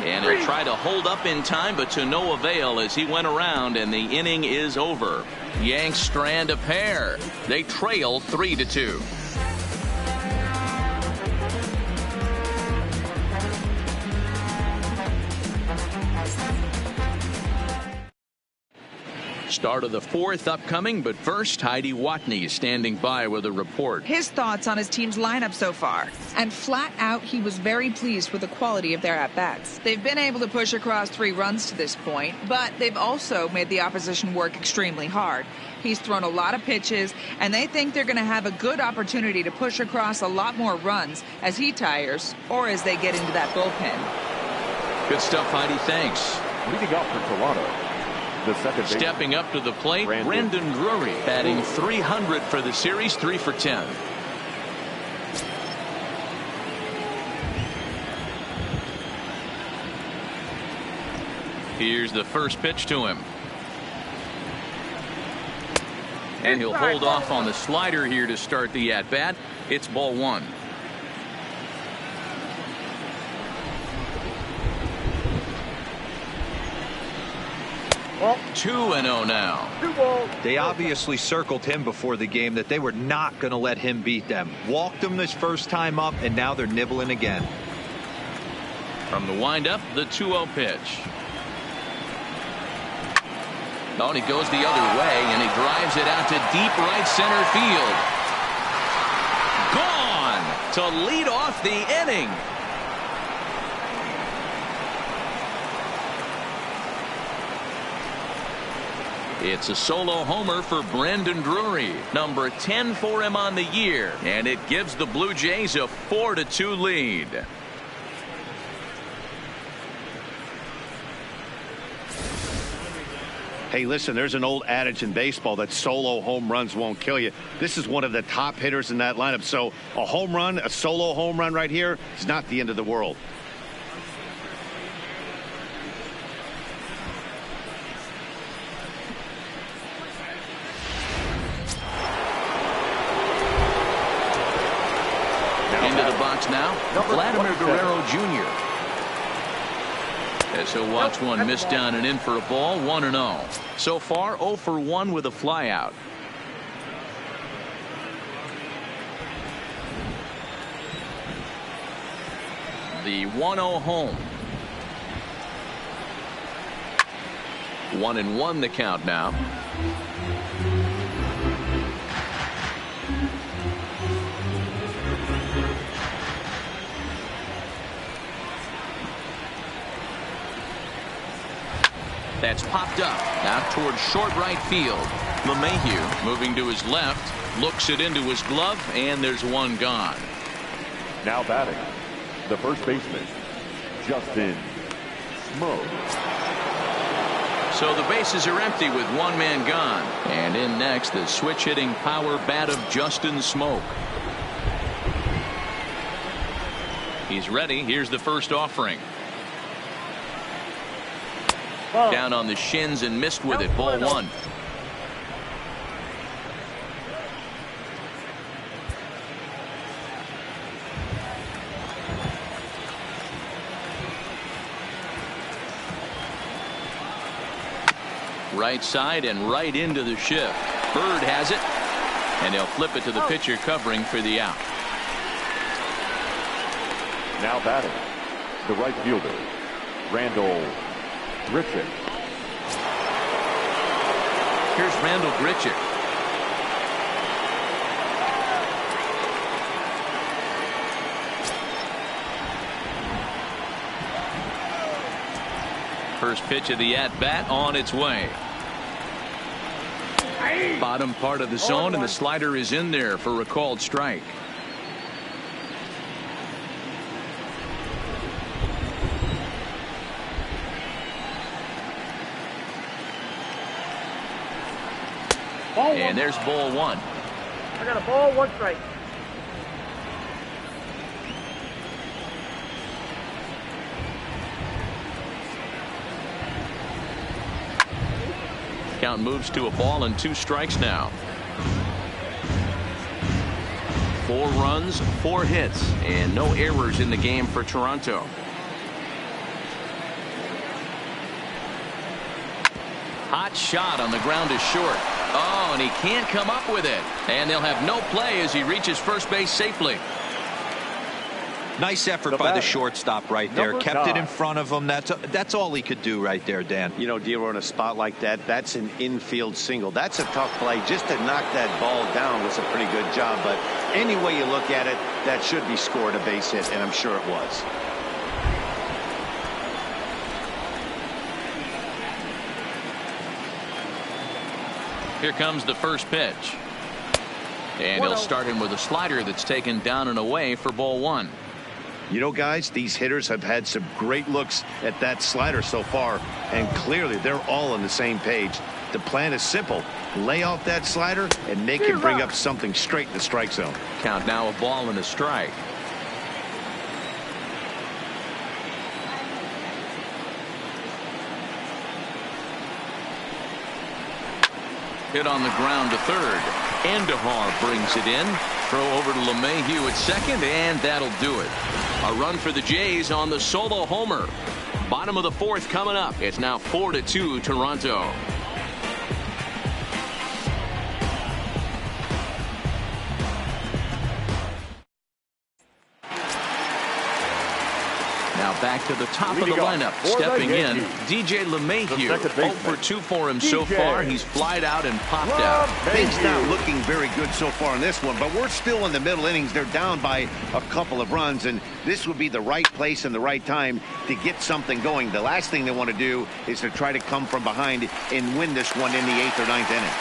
And he'll try to hold up in time, but to no avail as he went around, and the inning is over. Yanks strand a pair. They trail 3-2. Start of the 4th upcoming, but first, Heidi Watney standing by with a report. His thoughts on his team's lineup so far. And flat out, he was very pleased with the quality of their at-bats. They've been able to push across 3 runs to this point, but they've also made the opposition work extremely hard. He's thrown a lot of pitches, and they think they're going to have a good opportunity to push across a lot more runs as he tires or as they get into that bullpen. Good stuff, Heidi. Thanks. Leading off for Toronto, the second stepping up to the plate, Brandon Drury, batting .300 for the series, 3 for 10. Here's the first pitch to him. And he'll hold off on the slider here to start the at-bat. It's ball 1. Well, 2-0 now. They obviously circled him before the game that they were not going to let him beat them. Walked him this first time up, and now they're nibbling again. From the windup, the 2-0 pitch. Oh, and he goes the other way, and he drives it out to deep right center field. Gone to lead off the inning. It's a solo homer for Brandon Drury, number 10 for him on the year, and it gives the Blue Jays a 4-2 lead. Hey, listen, there's an old adage in baseball that solo home runs won't kill you. This is one of the top hitters in that lineup, so a home run, a solo home run right here is not the end of the world. Into the box now, Vladimir Guerrero Jr. As he'll watch one miss down and in for a ball, 1-0. So far, 0 for 1 with a flyout. The 1-0 home. 1-1 the count now. That's popped up out towards short right field. LeMahieu moving to his left, looks it into his glove, and there's one gone. Now batting, the first baseman, Justin Smoak. So the bases are empty with one man gone. And in next, the switch hitting power bat of Justin Smoak. He's ready. Here's the first offering. Down on the shins and missed with it. Ball 1. Right side and right into the shift. Bird has it. And they'll flip it to the pitcher covering for the out. Now batting, the right fielder, Randall Grichuk. Here's Randall Grichuk. First pitch of the at-bat on its way. Bottom part of the zone, and the slider is in there for a called strike. And there's ball one. I got a ball, 1 strike. Count moves to a ball and 2 strikes now. 4 runs, 4 hits, and no errors in the game for Toronto. Hot shot on the ground is short. Oh, and he can't come up with it. And they'll have no play as he reaches first base safely. Nice effort by the shortstop right there. Kept it in front of him. That's all he could do right there, Dan. You know, Dero, in a spot like that, that's an infield single. That's a tough play. Just to knock that ball down was a pretty good job. But any way you look at it, that should be scored a base hit, and I'm sure it was. Here comes the first pitch. And he'll start him with a slider that's taken down and away for ball one. You know, guys, these hitters have had some great looks at that slider so far, and clearly they're all on the same page. The plan is simple. Lay off that slider and make him bring up something straight in the strike zone. Count now, a ball and a strike. Hit on the ground to third. Andujar brings it in. Throw over to LeMahieu at second, and that'll do it. A run for the Jays on the solo homer. Bottom of the 4th coming up. It's now 4-2 Toronto. Now back to the top of the lineup. Stepping in, DJ LeMahieu. 0 for 2 for him so far. He's flied out and popped out. Things not looking very good so far in this one, but we're still in the middle innings. They're down by a couple of runs, and this would be the right place and the right time to get something going. The last thing they want to do is to try to come from behind and win this one in the 8th or 9th inning.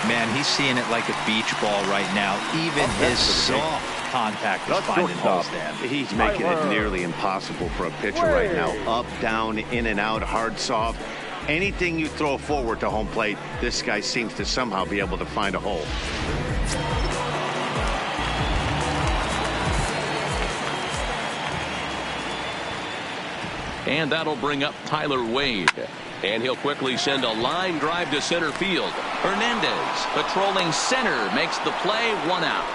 Man, he's seeing it like a beach ball right now. Even his soft contact is finding balls, Dan. He's making it nearly impossible for a pitcher right now. Up, down, in and out, hard, soft. Anything you throw forward to home plate, this guy seems to somehow be able to find a hole. And that'll bring up Tyler Wade. And he'll quickly send a line drive to center field. Hernandez patrolling center makes the play, 1 out.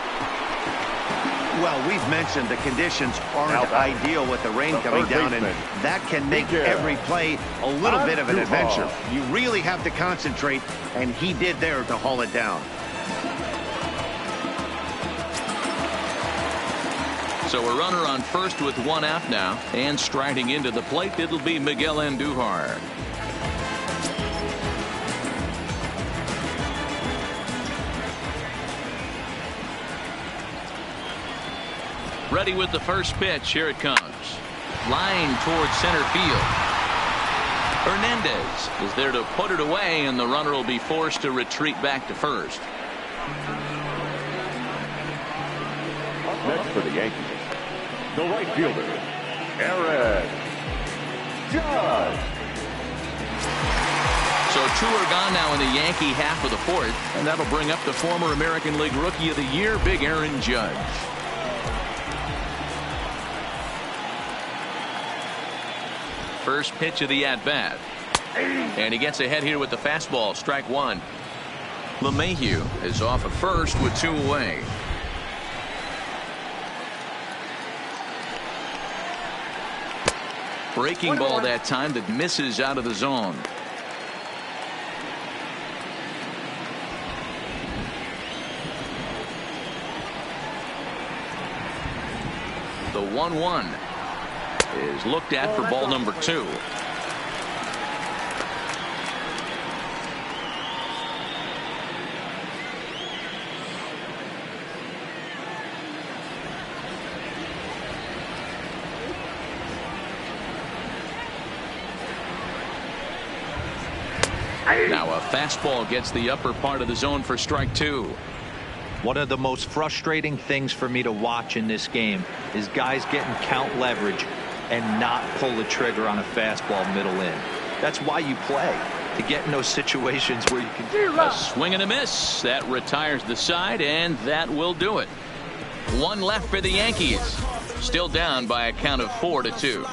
Well, we've mentioned the conditions aren't ideal with the rain coming down, and that can make every play a little bit of an adventure. You really have to concentrate, and he did there to haul it down. So a runner on first with 1 out now, and striding into the plate, it'll be Miguel Andujar. Ready with the first pitch. Here it comes. Line towards center field. Hernandez is there to put it away, and the runner will be forced to retreat back to first. Next for the Yankees, the right fielder, Aaron Judge. So 2 are gone now in the Yankee half of the 4th, and that'll bring up the former American League Rookie of the Year, Big Aaron Judge. First pitch of the at-bat. And he gets ahead here with the fastball, strike 1. LeMahieu is off at first with 2 away. Breaking ball that time that misses out of the zone. 1-1 is looked at for ball number 2. Now a fastball gets the upper part of the zone for strike 2. One of the most frustrating things for me to watch in this game is guys getting count leverage and not pull the trigger on a fastball middle in. That's why you play, to get in those situations where you can. A swing and a miss. That retires the side, and that will do it. 1 left for the Yankees. Still down by a count of 4-2.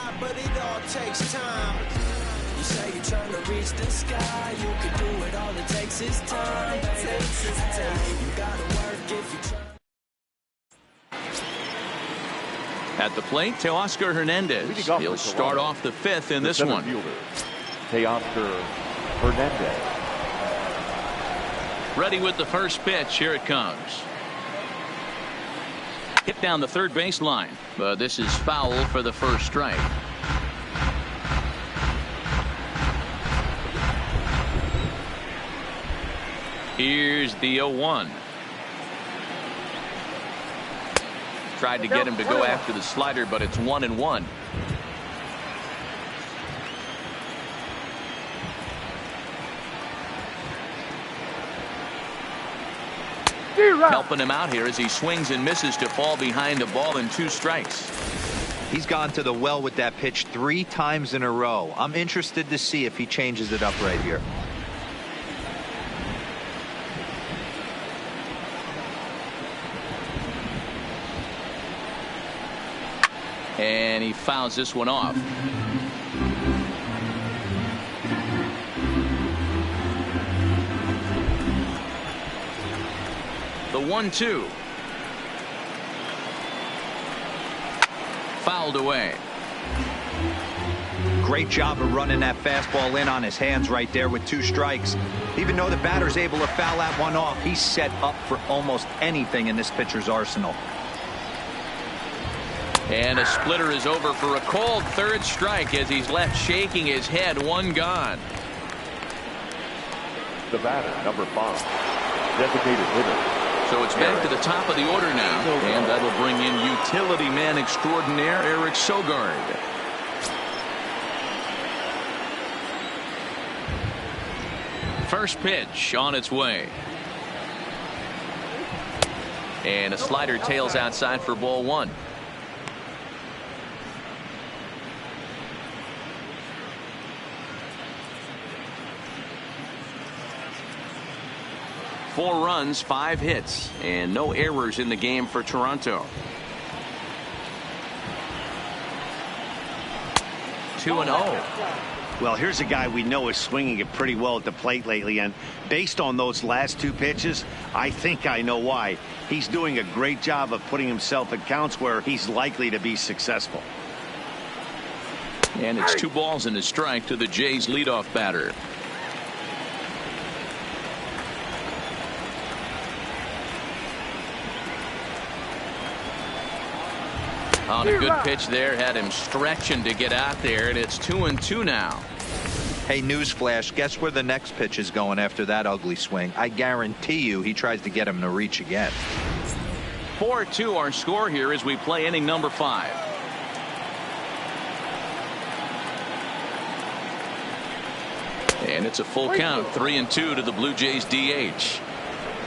At the plate, Teoscar Hernandez. He'll start off the 5th in this one. Teoscar Hernandez. Ready with the first pitch. Here it comes. Hit down the third baseline, but this is foul for the first strike. Here's the 0-1. Tried to get him to go after the slider, but it's 1-1. Helping him out here as he swings and misses to fall behind a ball and 2 strikes. He's gone to the well with that pitch 3 times in a row. I'm interested to see if he changes it up right here. And he fouls this one off. The 1-2. Fouled away. Great job of running that fastball in on his hands right there with 2 strikes. Even though the batter's able to foul that one off, he's set up for almost anything in this pitcher's arsenal. And a splitter is over for a cold 3rd strike as he's left shaking his head. 1 gone. The batter, number 5, designated hitter. So it's back to the top of the order now, and that'll bring in utility man extraordinaire Eric Sogard. First pitch on its way. And a slider tails outside for ball 1. Four runs, 5 hits, and no errors in the game for Toronto. 2-0. Well, here's a guy we know is swinging it pretty well at the plate lately, and based on those last 2 pitches, I think I know why. He's doing a great job of putting himself in counts where he's likely to be successful. And it's 2 balls and a strike to the Jays leadoff batter. On a good pitch there, had him stretching to get out there, and it's 2-2 now. Hey, newsflash, guess where the next pitch is going after that ugly swing? I guarantee you he tries to get him to reach again. 4-2 our score here as we play inning number 5. And it's a full count, 3-2 to the Blue Jays DH.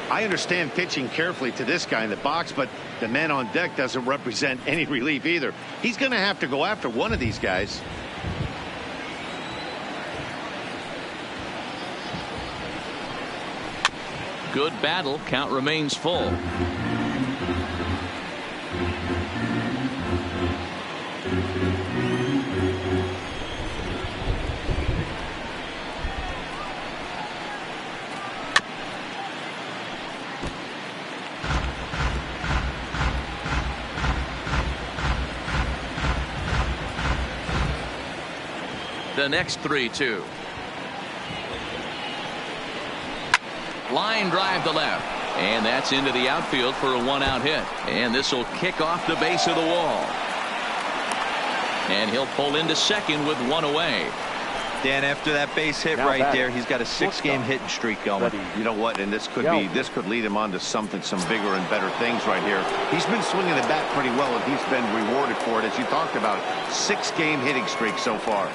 I understand pitching carefully to this guy in the box, but the man on deck doesn't represent any relief either. He's going to have to go after one of these guys. Good battle. Count remains full. The next 3-2. Line drive to left, and that's into the outfield for a 1-out hit, and this will kick off the base of the wall. And he'll pull into second with one away. Dan, after that base hit Now right there, he's got a 6-game hitting streak going. You know what? And this could lead him on to some bigger and better things right here. He's been swinging the bat pretty well, and he's been rewarded for it, as you talked about. 6-game hitting streak so far.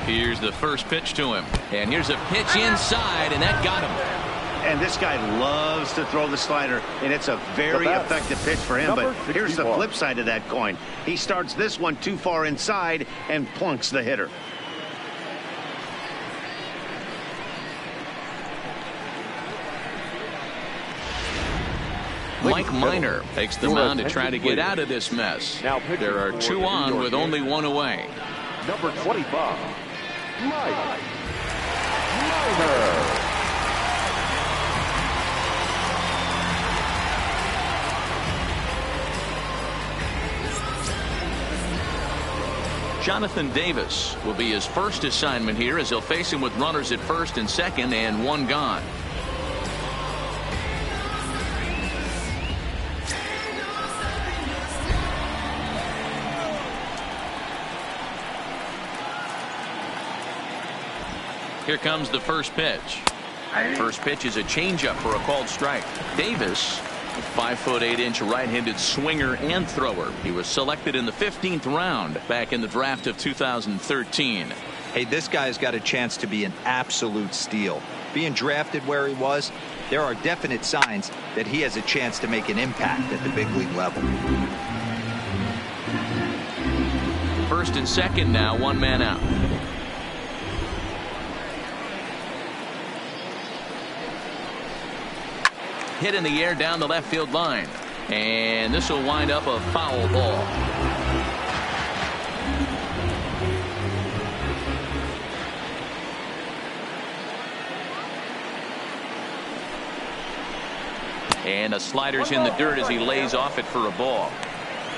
Here's the first pitch to him. And here's a pitch inside, and that got him. And this guy loves to throw the slider, and it's a very effective pitch for him. But here's the flip side of that coin. He starts this one too far inside and plunks the hitter. Mike Minor takes the mound to try to get out of this mess. There are 2 on with only 1 away. Number 25, Mike Minor. Jonathan Davis will be his first assignment here, as he'll face him with runners at first and second and 1 gone. Here comes the first pitch. First pitch is a changeup for a called strike. Davis, a 5'8" right-handed swinger and thrower. He was selected in the 15th round back in the draft of 2013. Hey, this guy's got a chance to be an absolute steal. Being drafted where he was, there are definite signs that he has a chance to make an impact at the big league level. First and second now, 1 man out. Hit in the air down the left field line, and this will wind up a foul ball. And a slider's in the dirt as he lays off it for a ball.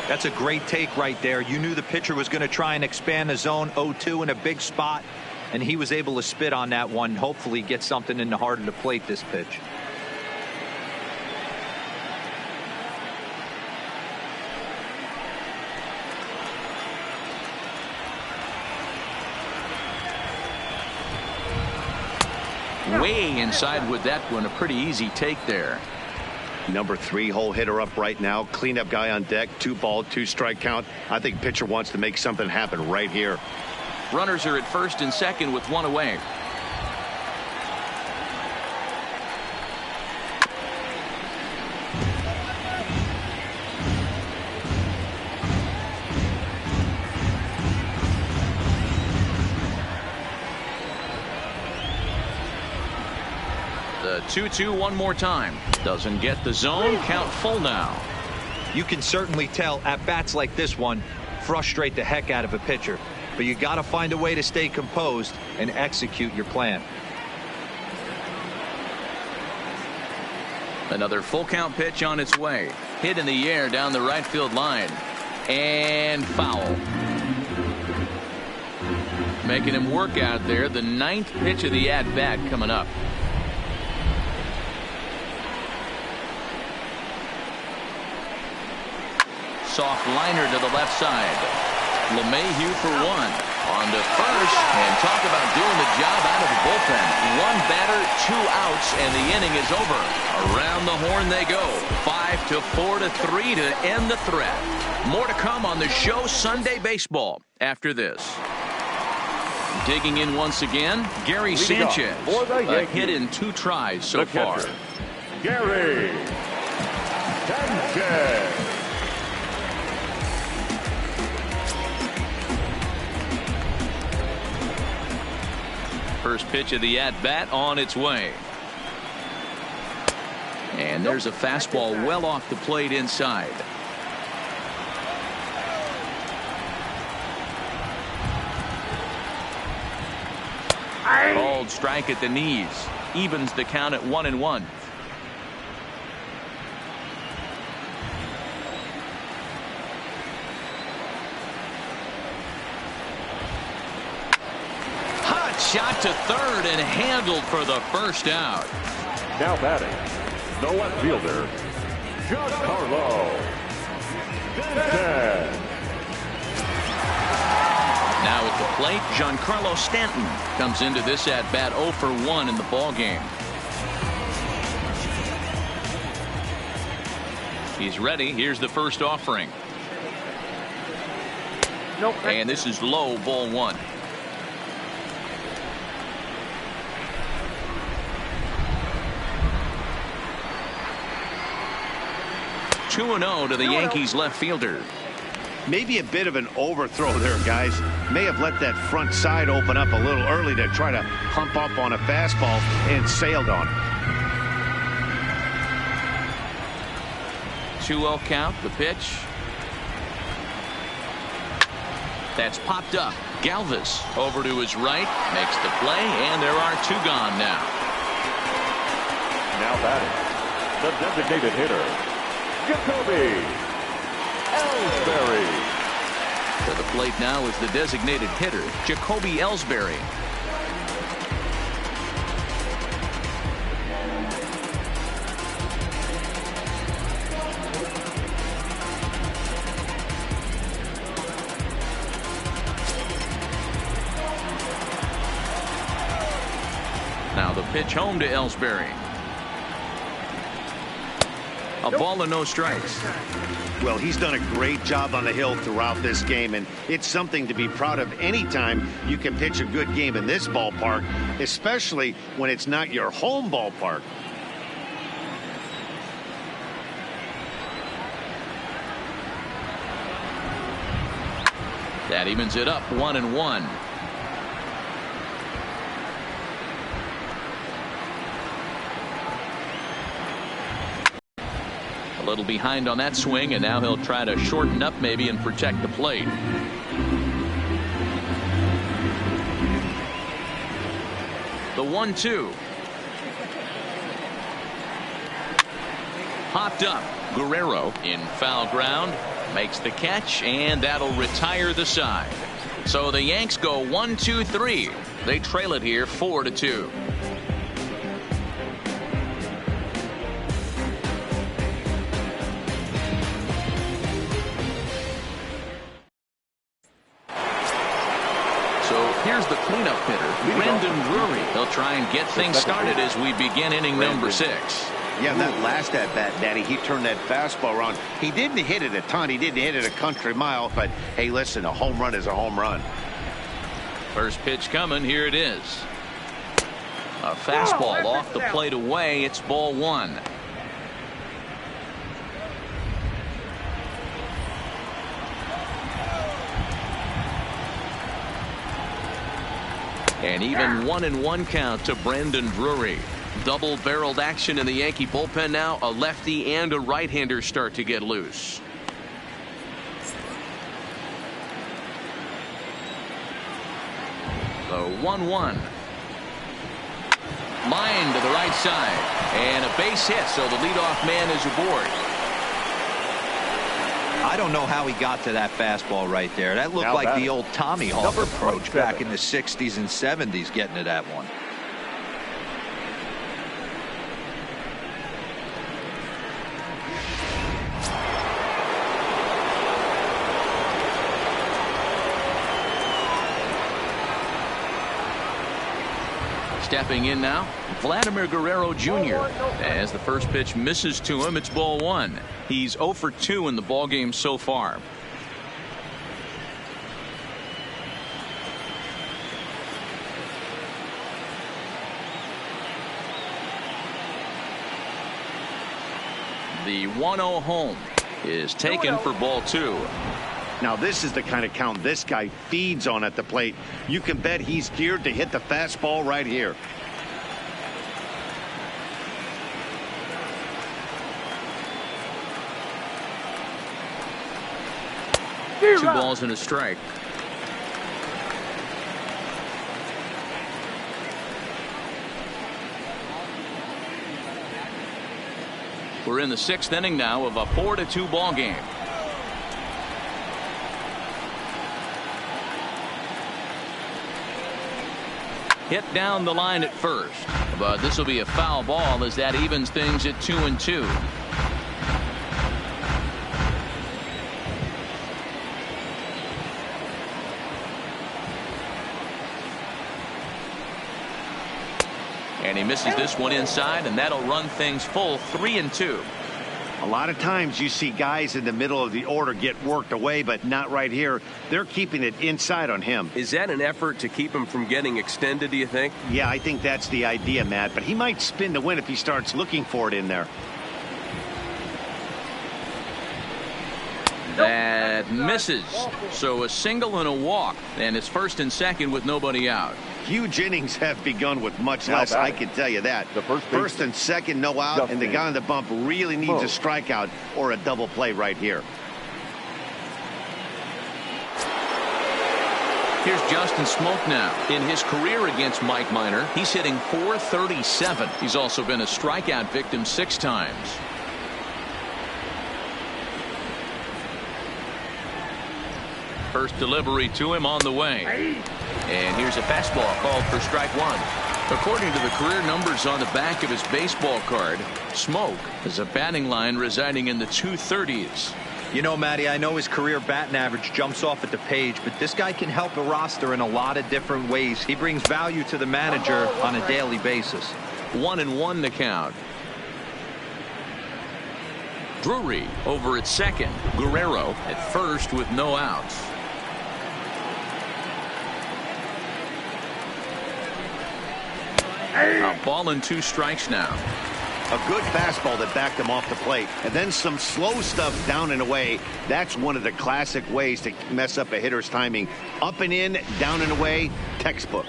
That's a great take right there. You knew the pitcher was going to try and expand the zone 0-2 in a big spot, and he was able to spit on that one. Hopefully get something in the heart of the plate this pitch. Way inside with that one. A pretty easy take there. Number 3 hole hitter up right now. Cleanup guy on deck. 2 ball, 2 strike count. I think pitcher wants to make something happen right here. Runners are at first and second with 1 away. The 2-2 one more time. Doesn't get the zone. Count full now. You can certainly tell at bats like this one frustrate the heck out of a pitcher, but you got to find a way to stay composed and execute your plan. Another full count pitch on its way. Hit in the air down the right field line, and foul. Making him work out there. The 9th pitch of the at bat coming up. Soft liner to the left side. LeMahieu for 1. On to first, and talk about doing the job out of the bullpen. 1 batter, 2 outs, and the inning is over. Around the horn they go. 5-4 to 3 to end the threat. More to come on the show Sunday Baseball after this. Digging in once again, Gary Sanchez. A hit in 2 tries so far. Gary Sanchez. First pitch of the at-bat on its way. And there's a fastball well off the plate inside. Called strike at the knees. Evens the count at 1-1. Hot Shot to third and handled for the first out. Now batting, the left fielder, Giancarlo Stanton. Now at the plate, Giancarlo Stanton comes into this at bat 0 for 1 in the ball game. He's ready. Here's the first offering. Nope. And this is low, ball 1. Two 2-0 to the Yankees left fielder. Maybe a bit of an overthrow there, guys. May have let that front side open up a little early to try to hump up on a fastball and sailed on it. 2-0 count, the pitch. That's popped up. Galvis over to his right, makes the play, and there are 2 gone now. Now batting, the designated hitter, Jacoby Ellsbury. To the plate now is the designated hitter, Jacoby Ellsbury. Now the pitch home to Ellsbury. A ball and no strikes. Well, he's done a great job on the hill throughout this game, and it's something to be proud of anytime you can pitch a good game in this ballpark, especially when it's not your home ballpark. That evens it up, 1-1. A little behind on that swing, and now he'll try to shorten up maybe and protect the plate. The 1-2. Popped up. Guerrero in foul ground makes the catch, and that'll retire the side. So the Yanks go 1-2-3. They trail it here 4-2. Here's the cleanup hitter, Brandon Drury. He'll try and get things started as we begin inning number 6. Yeah, that last at bat, Daddy, he turned that fastball around. He didn't hit it a ton. He didn't hit it a country mile. But, hey, listen, a home run is a home run. First pitch coming. Here it is. A fastball off the plate away. It's ball 1. And even 1-1 count to Brandon Drury. Double-barreled action in the Yankee bullpen now. A lefty and a right-hander start to get loose. The 1-1. Line to the right side. And a base hit, so the leadoff man is aboard. I don't know how he got to that fastball right there. That looked like the old Tommy Hawk approach back in the 60s and 70s, getting to that one. Stepping in now, Vladimir Guerrero Jr. As the first pitch misses to him, it's ball 1. He's 0 for 2 in the ballgame so far. The 1-0 home is taken for ball 2. Now, this is the kind of count this guy feeds on at the plate. You can bet he's geared to hit the fastball right here. Two balls and a strike. We're in the 6th inning now of a 4-2 ball game. hit down the line at first. But this will be a foul ball as that evens things at 2-2. And he misses this one inside, and that'll run things full 3-2. A lot of times you see guys in the middle of the order get worked away, but not right here. They're keeping it inside on him. Is that an effort to keep him from getting extended, do you think? Yeah, I think that's the idea, Matt. But he might spin to win if he starts looking for it in there. That misses. So a single and a walk, and it's first and second with nobody out. Huge innings have begun with much less, I can tell you that. The first and second, no out, and the guy on the bump really needs a strikeout or a double play right here. Here's Justin Smoak now. In his career against Mike Minor, he's hitting .437. He's also been a strikeout victim 6 times. First delivery to him on the way. And here's a fastball called for strike 1. According to the career numbers on the back of his baseball card, Smoak has a batting line residing in the 230s. You know, Matty, I know his career batting average jumps off at the page, but this guy can help a roster in a lot of different ways. He brings value to the manager on a daily basis. 1-1 the count. Drury over at second. Guerrero at first with no outs. A ball and 2 strikes now. A good fastball that backed him off the plate, and then some slow stuff down and away. That's one of the classic ways to mess up a hitter's timing. Up and in, down and away, textbook.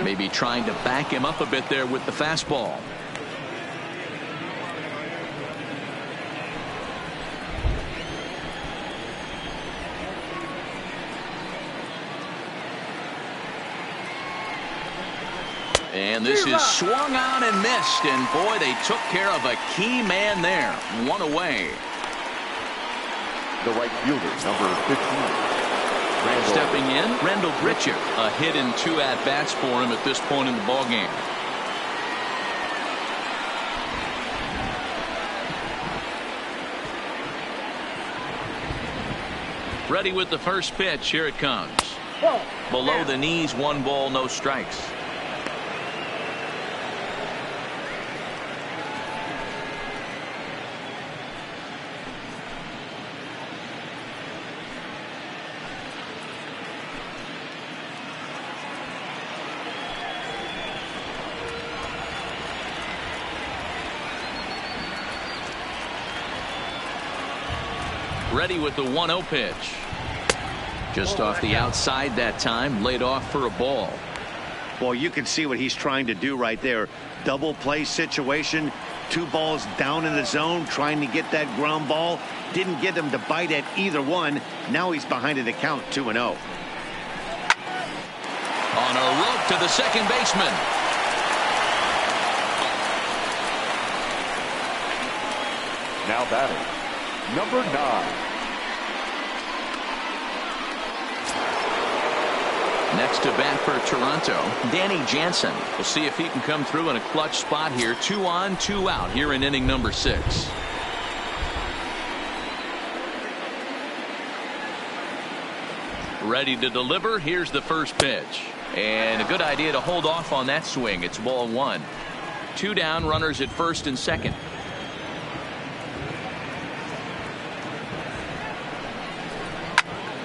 Maybe trying to back him up a bit there with the fastball. And this is swung on and missed, and boy, they took care of a key man there. 1 away. The right fielder, number 15. Stepping in, Randall Grichuk. A hit and 2 at-bats for him at this point in the ballgame. Ready with the first pitch. Here it comes. Below the knees, 1 ball, no strikes. Ready with the 1-0 pitch. Just off the outside that time, laid off for a ball. Well, you can see what he's trying to do right there. Double play situation. 2 balls down in the zone, trying to get that ground ball. Didn't get him to bite at either one. Now he's behind in the count, 2-0. On a rope to the second baseman. Now batting, number 9. Next to bat for Toronto, Danny Jansen. We'll see if he can come through in a clutch spot here. 2 on, 2 out here in inning number 6. Ready to deliver. Here's the first pitch. And a good idea to hold off on that swing. It's ball 1. 2 down, runners at first and second.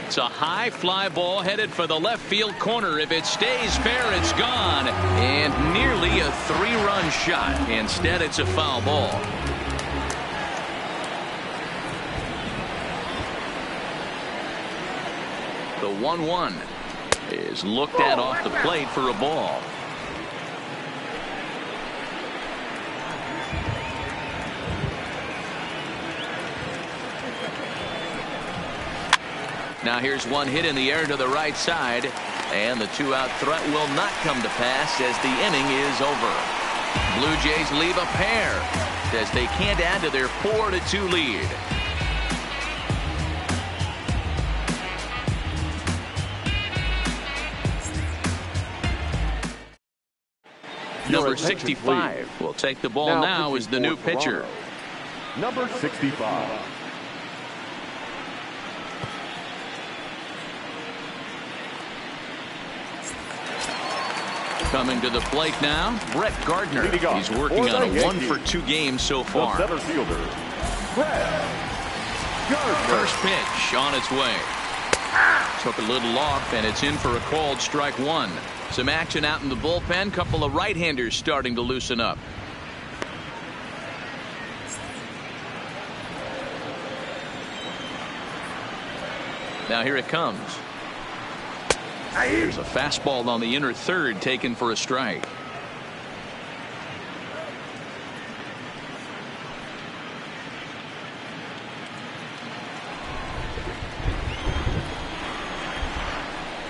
It's a high fly ball headed for the left field corner. If it stays fair, it's gone. And nearly a 3-run shot. Instead, it's a foul ball. The 1-1 is looked at off the plate for a ball. Now here's one hit in the air to the right side, and the 2-out threat will not come to pass as the inning is over. Blue Jays leave a pair. as they can't add to their 4-2 lead. Number 65 will take the ball now as the new pitcher. Number 65. Coming to the plate now, Brett Gardner. He's working on a 1-for-2 game so far. The center fielder, Brett Gardner. First pitch on its way. Took a little off, and it's in for a called strike one. Some action out in the bullpen. Couple of right-handers starting to loosen up. Now here it comes. There's a fastball on the inner third taken for a strike.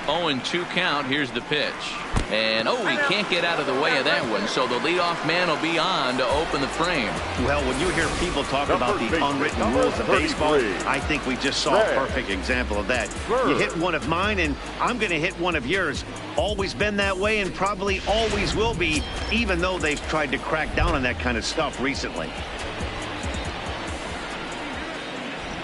Oh, and 2 count. Here's the pitch. And, he can't get out of the way of that one, so the leadoff man will be on to open the frame. Well, when you hear people talk about the unwritten rules of baseball, I think we just saw a perfect example of that. You hit one of mine, and I'm going to hit one of yours. Always been that way and probably always will be, even though they've tried to crack down on that kind of stuff recently.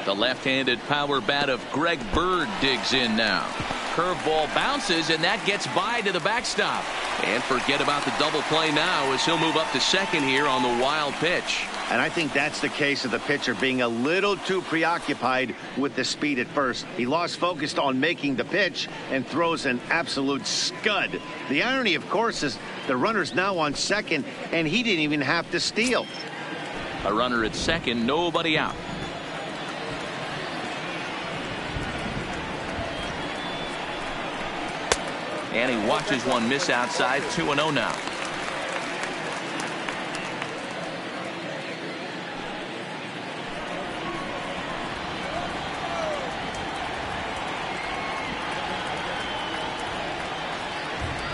The left-handed power bat of Greg Bird digs in now. Curveball bounces, and that gets by to the backstop. And forget about the double play now as he'll move up to second here on the wild pitch. And I think that's the case of the pitcher being a little too preoccupied with the speed at first. He lost focus on making the pitch and throws an absolute scud. The irony, of course, is the runner's now on second, and he didn't even have to steal. A runner at second, nobody out. And he watches one miss outside. 2-0 now.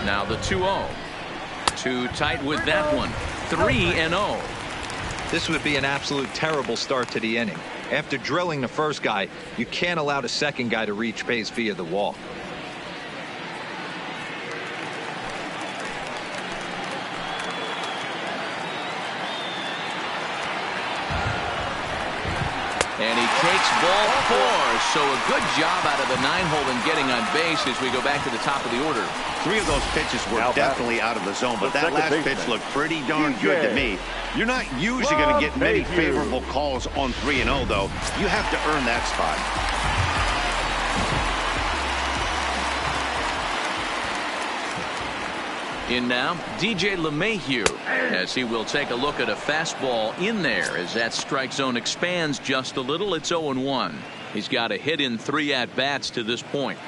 Now the 2-0. Too tight with that one. 3-0. This would be an absolute terrible start to the inning. After drilling the first guy, you can't allow the second guy to reach base via the walk. And he takes ball 4. So a good job out of the 9-hole and getting on base as we go back to the top of the order. 3 of those pitches were definitely out of the zone, but that last pitch looked pretty darn good to me. You're not usually going to get many favorable calls on 3-0, though. You have to earn that spot. In now, DJ LeMahieu, as he will take a look at a fastball in there as that strike zone expands just a little. It's 0-1. He's got a hit in 3 at-bats to this point.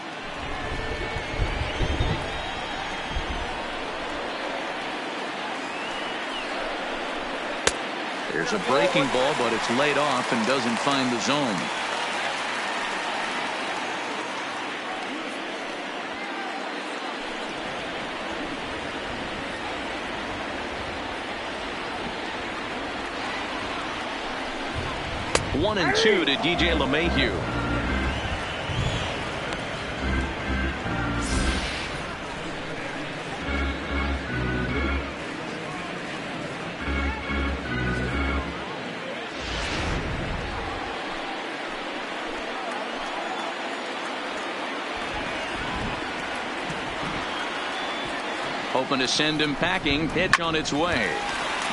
There's a breaking ball, but it's laid off and doesn't find the zone. One and 2 to DJ LeMahieu. Hoping to send him packing. Pitch on its way.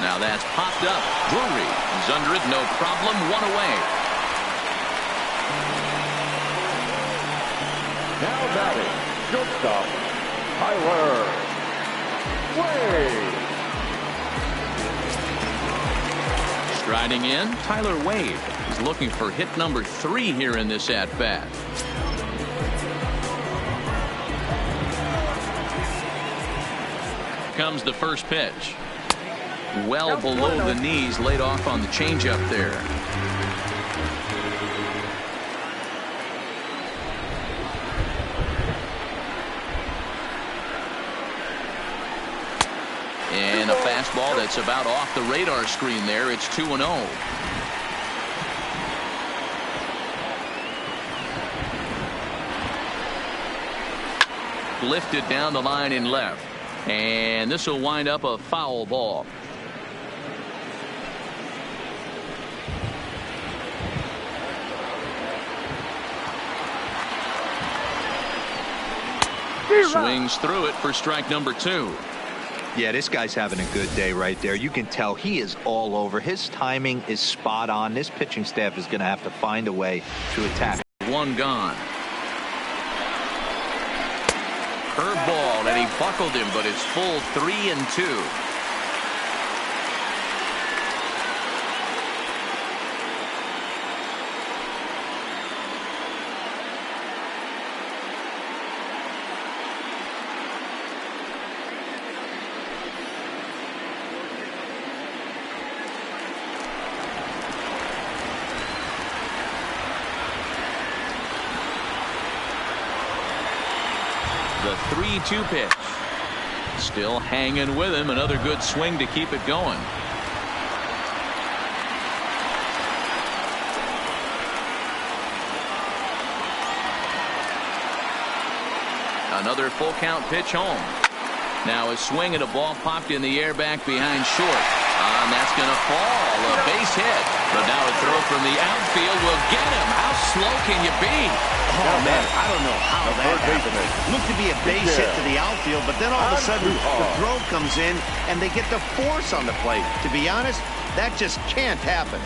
Now that's popped up. Drury is under it, no problem. 1 away. Now batting, shortstop, Tyler Wade. Striding in, Tyler Wade is looking for hit number 3 here in this at-bat. Comes the first pitch. Well below the knees, laid off on the changeup there. And a fast fastball that's about off the radar screen there. It's 2-0. Lifted down the line in left. And this will wind up a foul ball. Swings through it for strike number 2. Yeah, this guy's having a good day right there. You can tell he is all over. His timing is spot on. This pitching staff is going to have to find a way to attack. One gone. Curveball, and he buckled him, but it's full 3-2. The 3-2 pitch. Still hanging with him. Another good swing to keep it going. Another full count pitch home. Now a swing and a ball popped in the air back behind short. And that's going to fall. A base hit. But now a throw from the outfield will get him. How slow can you be? Oh, man, I don't know how that happened. Looked to be a base hit to the outfield, but then all of a sudden the throw comes in and they get the force on the plate. To be honest, that just can't happen.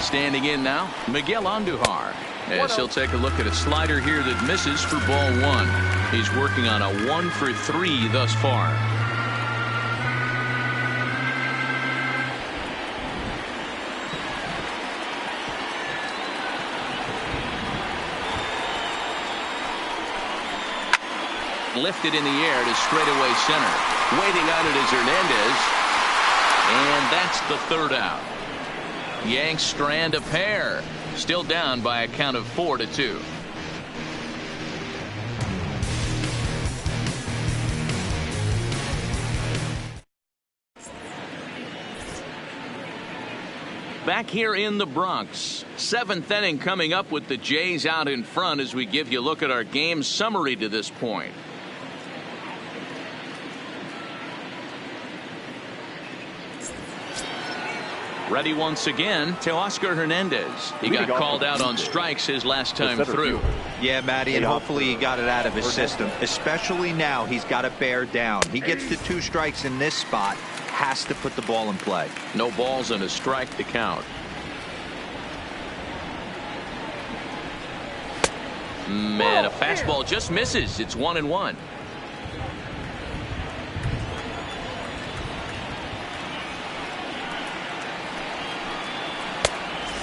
Standing in now, Miguel Andujar, as he'll take a look at a slider here that misses for ball 1. He's working on a 1-for-3 thus far. Lifted in the air to straightaway center. Waiting on it is Hernandez. And that's the third out. Yanks strand a pair. Still down by a count of 4-2. Back here in the Bronx, 7th inning coming up with the Jays out in front as we give you a look at our game summary to this point. Ready once again, Teoscar Hernandez. He got called out on strikes his last time through. Yeah, Matty, and hopefully he got it out of his system. Especially now, he's got to bear down. He gets the 2 strikes in this spot, has to put the ball in play. No balls and a strike to count. Man, a fastball just misses. It's 1-1.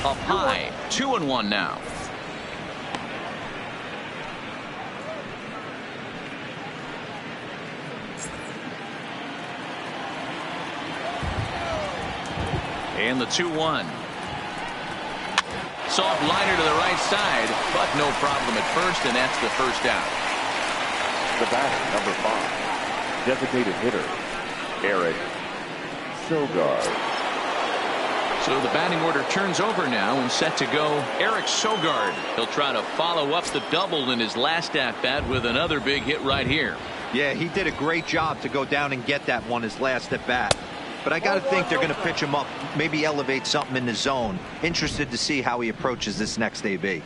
Up high, 2-1 now. And the 2-1. Soft liner to the right side, but no problem at first, and that's the first out. The batter, number 5, designated hitter, Eric Sogard. So the batting order turns over now and set to go Eric Sogard. He'll try to follow up the double in his last at-bat with another big hit right here. Yeah, he did a great job to go down and get that one his last at-bat. But I got to think they're going to pitch him up, maybe elevate something in the zone. Interested to see how he approaches this next AB.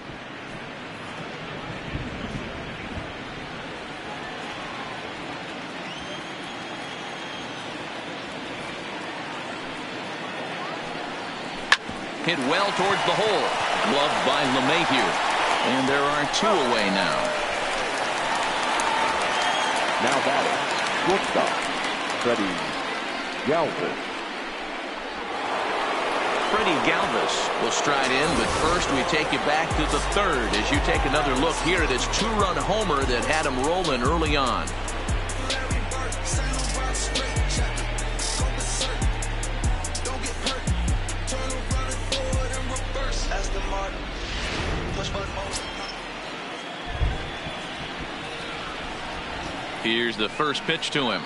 Hit well towards the hole. Gloved by LeMahieu. And there are 2 away now. Now batting, shortstop, Freddie Galvis. Freddie Galvis will stride in, but first we take you back to the 3rd as you take another look here at his 2-run homer that had him rolling early on. Here's the first pitch to him.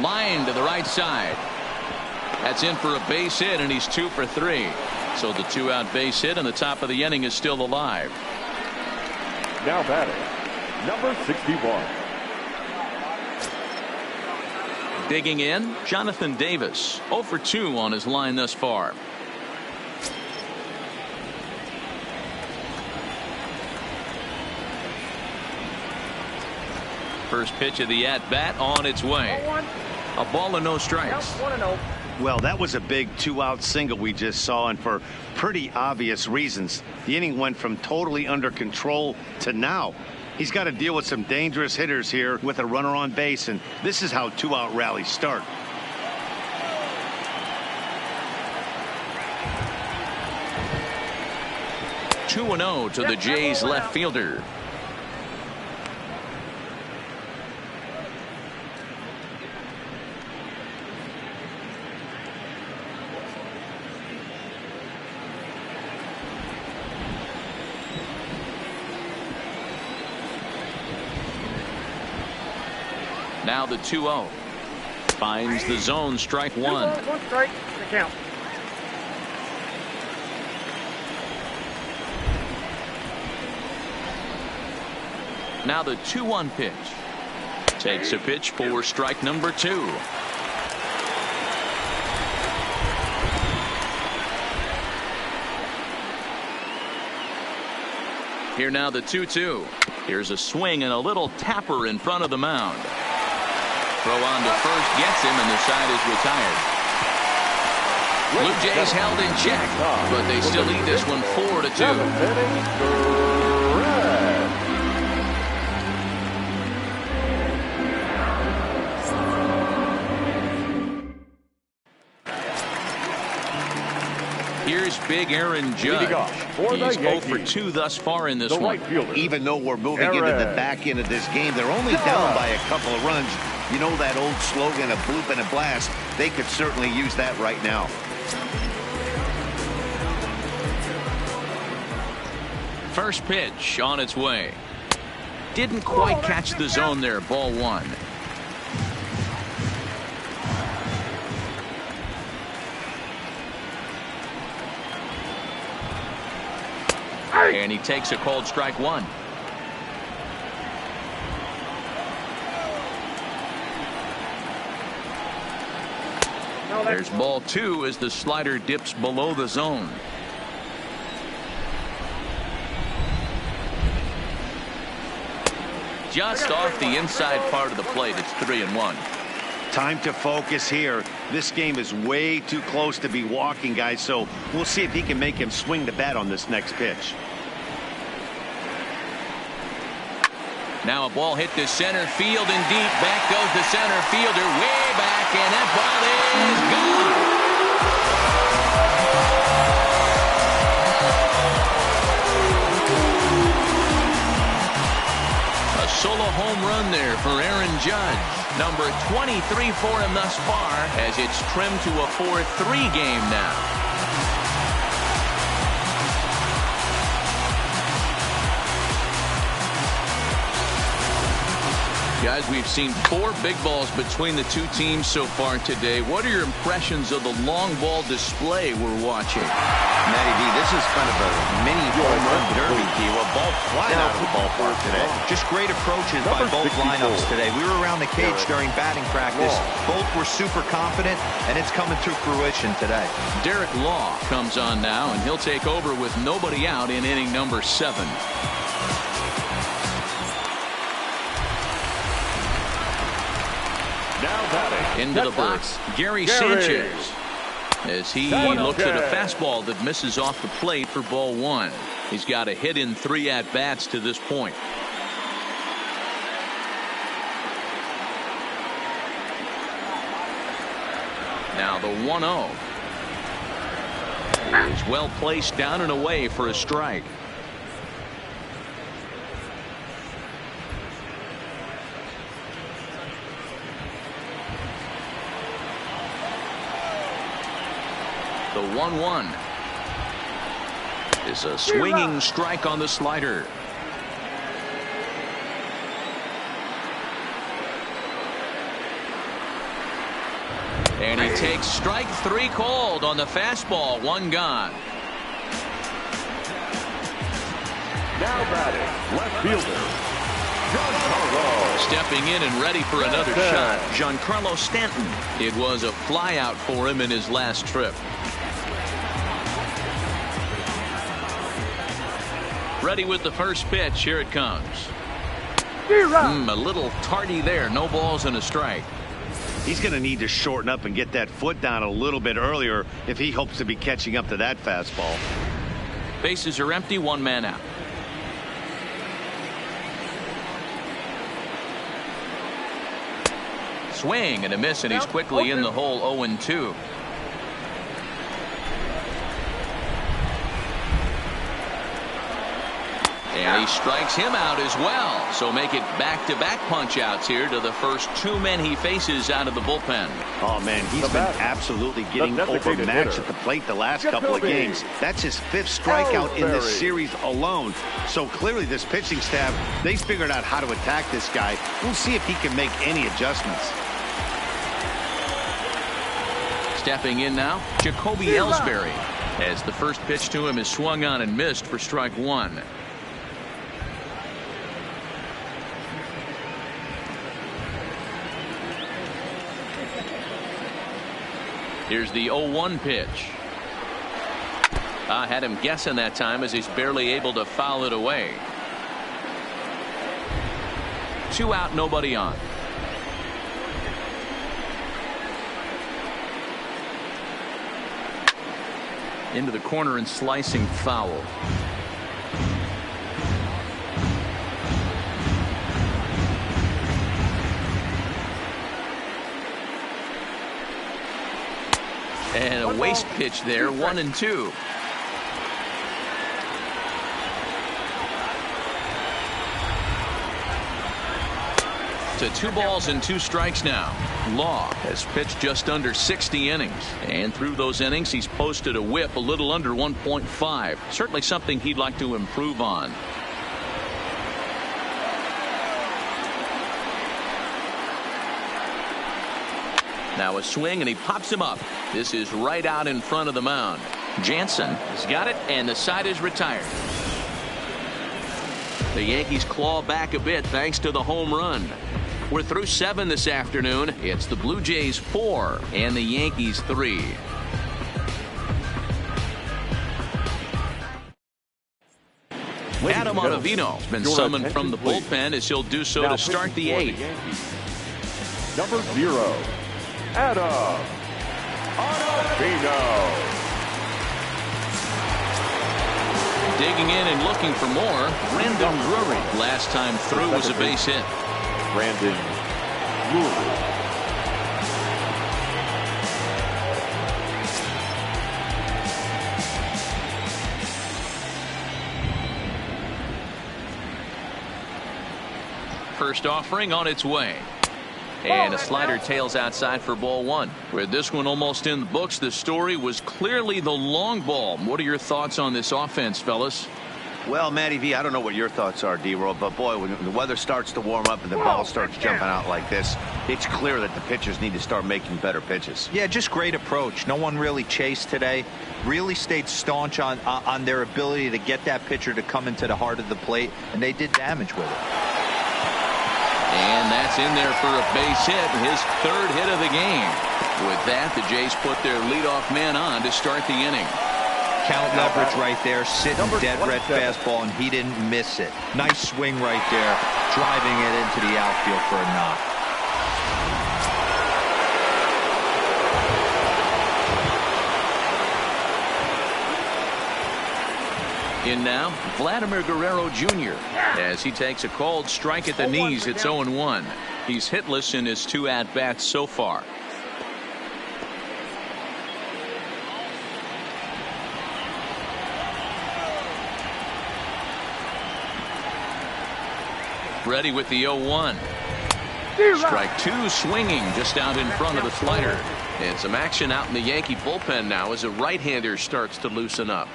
Line to the right side. That's in for a base hit, and he's 2 for 3. So the 2-out base hit, and the top of the inning is still alive. Now batting, number 61. Digging in, Jonathan Davis, 0 for 2 on his line thus far. First pitch of the at-bat on its way. A ball and no strikes. 1-0. Well, that was a big 2-out single we just saw, and for pretty obvious reasons. The inning went from totally under control to now. He's got to deal with some dangerous hitters here with a runner on base, and this is how 2-out rallies start. Two 2-0 to the Jays left fielder. Now the 2-0. Finds the zone, strike one. 1 strike, the count. Now the 2-1 pitch. Takes a pitch for strike number 2. Here now the 2-2. Here's a swing and a little tapper in front of the mound. Throw on to first gets him, and the side is retired. Blue Jays held in check, but they still lead this one 4-2. Here's big Aaron Judge. He's 0 for 2 thus far in this one. Even though we're moving into the back end of this game, they're only down by a couple of runs. You know that old slogan, a bloop and a blast. They could certainly use that right now. First pitch on its way. Didn't quite catch the zone there. Ball 1. And he takes a called strike 1. There's ball 2 as the slider dips below the zone. Just off the inside part of the plate. It's 3-1. Time to focus here. This game is way too close to be walking, guys, so we'll see if he can make him swing the bat on this next pitch. Now a ball hit to center field and deep. Back goes the center fielder way back, and that ball is gone. A solo home run there for Aaron Judge. Number 23 for him thus far, as it's trimmed to a 4-3 game now. Guys, we've seen 4 big balls between the two teams so far today. What are your impressions of the long ball display we're watching? Matty D, this is kind of a mini home run derby, a ball flying out of the ballpark today. Just great approaches by both lineups today. We were around the cage during batting practice. Both were super confident, and it's coming to fruition today. Derek Law comes on now, and he'll take over with nobody out in inning number 7. Into the box, Gary Sanchez, as he looks at a fastball that misses off the plate for ball 1. He's got a hit in 3 at-bats to this point. Now the 1-0 is well placed down and away for a strike. The 1-1 is a swinging strike on the slider. And he takes strike 3 called on the fastball. 1 gone. Now batting, left fielder, Giancarlo. Stepping in and ready for another shot, Giancarlo Stanton. It was a flyout for him in his last trip. Ready with the first pitch. Here it comes. A little tardy there. No balls and a strike. He's going to need to shorten up and get that foot down a little bit earlier if he hopes to be catching up to that fastball. Bases are empty. 1 man out. Swing and a miss, and he's quickly in the hole. 0-2. And he strikes him out as well. So make it back-to-back punch-outs here to the first 2 men he faces out of the bullpen. Oh, man, he's been absolutely getting overmatched at the plate the last couple of games. That's his 5th strikeout in this series alone. So clearly this pitching staff, they figured out how to attack this guy. We'll see if he can make any adjustments. Stepping in now, Jacoby Ellsbury, as the first pitch to him is swung on and missed for strike 1. Here's the 0-1 pitch. I had him guessing that time as he's barely able to foul it away. 2 out, nobody on. Into the corner and slicing foul. And a waste pitch there. 1-2. To 2 balls and 2 strikes now. Law has pitched just under 60 innings, and through those innings he's posted a whip a little under 1.5. Certainly something he'd like to improve on. Now a swing, and he pops him up. This is right out in front of the mound. Jansen has got it, and the side is retired. The Yankees claw back a bit thanks to the home run. We're through 7 this afternoon. It's the Blue Jays 4 and the Yankees 3. Adam Ottavino has been summoned from the bullpen, as he'll do so to start the 8th. Number 0, Adam Ottavino. Digging in and looking for more, Brandon Drury. Last time through was a base hit. Brandon Drury. First offering on its way. And a slider tails outside for ball 1. With this one almost in the books, the story was clearly the long ball. What are your thoughts on this offense, fellas? Well, Matty V, I don't know what your thoughts are, D-Roll, but boy, when the weather starts to warm up and the ball starts jumping out like this, it's clear that the pitchers need to start making better pitches. Yeah, just great approach. No one really chased today. Really stayed staunch on their ability to get that pitcher to come into the heart of the plate, and they did damage with it. And that's in there for a base hit, his 3rd hit of the game. With that, the Jays put their leadoff man on to start the inning. Count leverage right there, sitting dead red fastball, and he didn't miss it. Nice swing right there, driving it into the outfield for a knock. In now, Vladimir Guerrero Jr. as he takes a called strike at the knees. It's 0-1. He's hitless in his 2 at-bats so far. Ready with the 0-1. Strike 2 swinging just out in front of the slider. And some action out in the Yankee bullpen now as a right-hander starts to loosen up.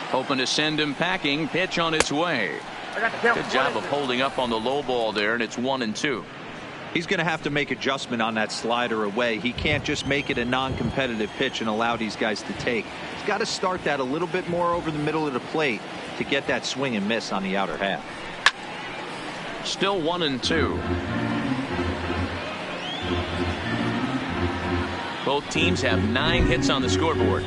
Hoping to send him packing. Pitch on its way. Good job of holding up on the low ball there, and it's 1-2. He's going to have to make adjustment on that slider away. He can't just make it a non-competitive pitch and allow these guys to take. He's got to start that a little bit more over the middle of the plate to get that swing and miss on the outer half. Still 1-2. Both teams have 9 hits on the scoreboard.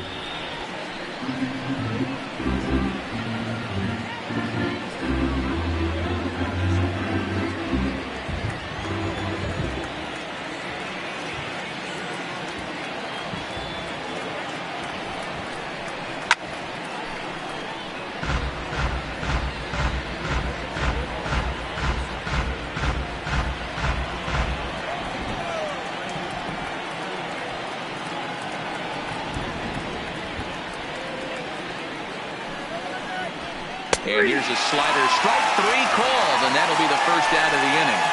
And here's a slider, strike 3 called, and that'll be the first out of the inning.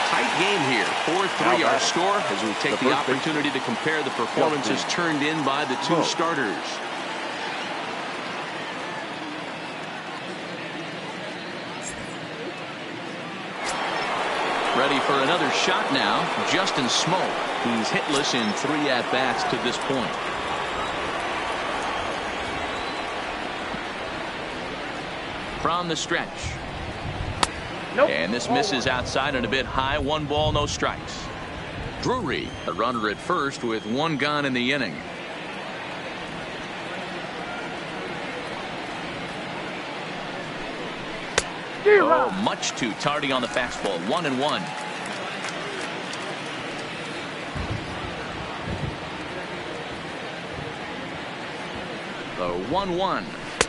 Tight game here. 4-3 our score as we take the opportunity to compare the performances turned in by the 2 starters. Ready for another shot now, Justin Smoak. He's hitless in 3 at-bats to this point. From the stretch. Nope. And this misses outside and a bit high. 1 ball, no strikes. Drury, a runner at first with 1 gone in the inning. Oh, much too tardy on the fastball. 1-1. The 1-1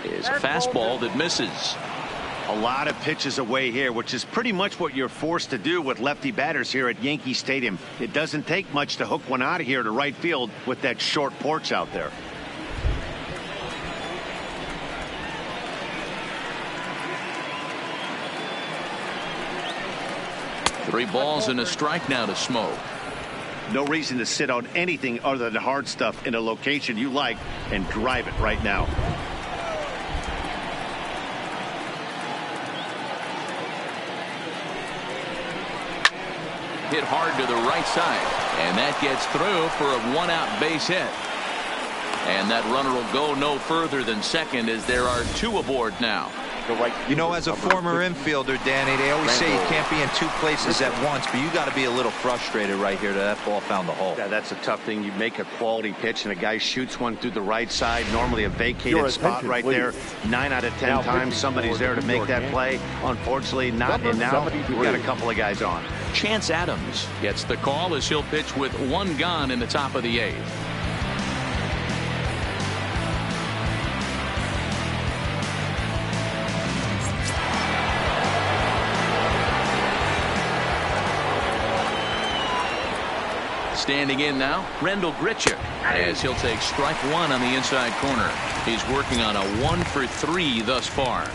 is a fastball that misses. A lot of pitches away here, which is pretty much what you're forced to do with lefty batters here at Yankee Stadium. It doesn't take much to hook one out of here to right field with that short porch out there. Three balls and a strike now to Smoak. No reason to sit on anything other than hard stuff in a location you like and drive it right now. Hit hard to the right side, and that gets through for a 1-out base hit. And that runner will go no further than second as there are 2 aboard now. You know, as a former infielder, Danny, they always say you can't be in 2 places at once, but you got to be a little frustrated right here that ball found the hole. Yeah, that's a tough thing. You make a quality pitch and a guy shoots one through the right side, normally a vacated spot right there. 9 out of 10 times somebody's there to make that play. Unfortunately not, and now we've got a couple of guys on. Chance Adams gets the call as he'll pitch with 1 gone in the top of the 8th. Standing in now, Rendell Grichuk, as he'll take strike 1 on the inside corner. He's working on a 1 for 3 thus far.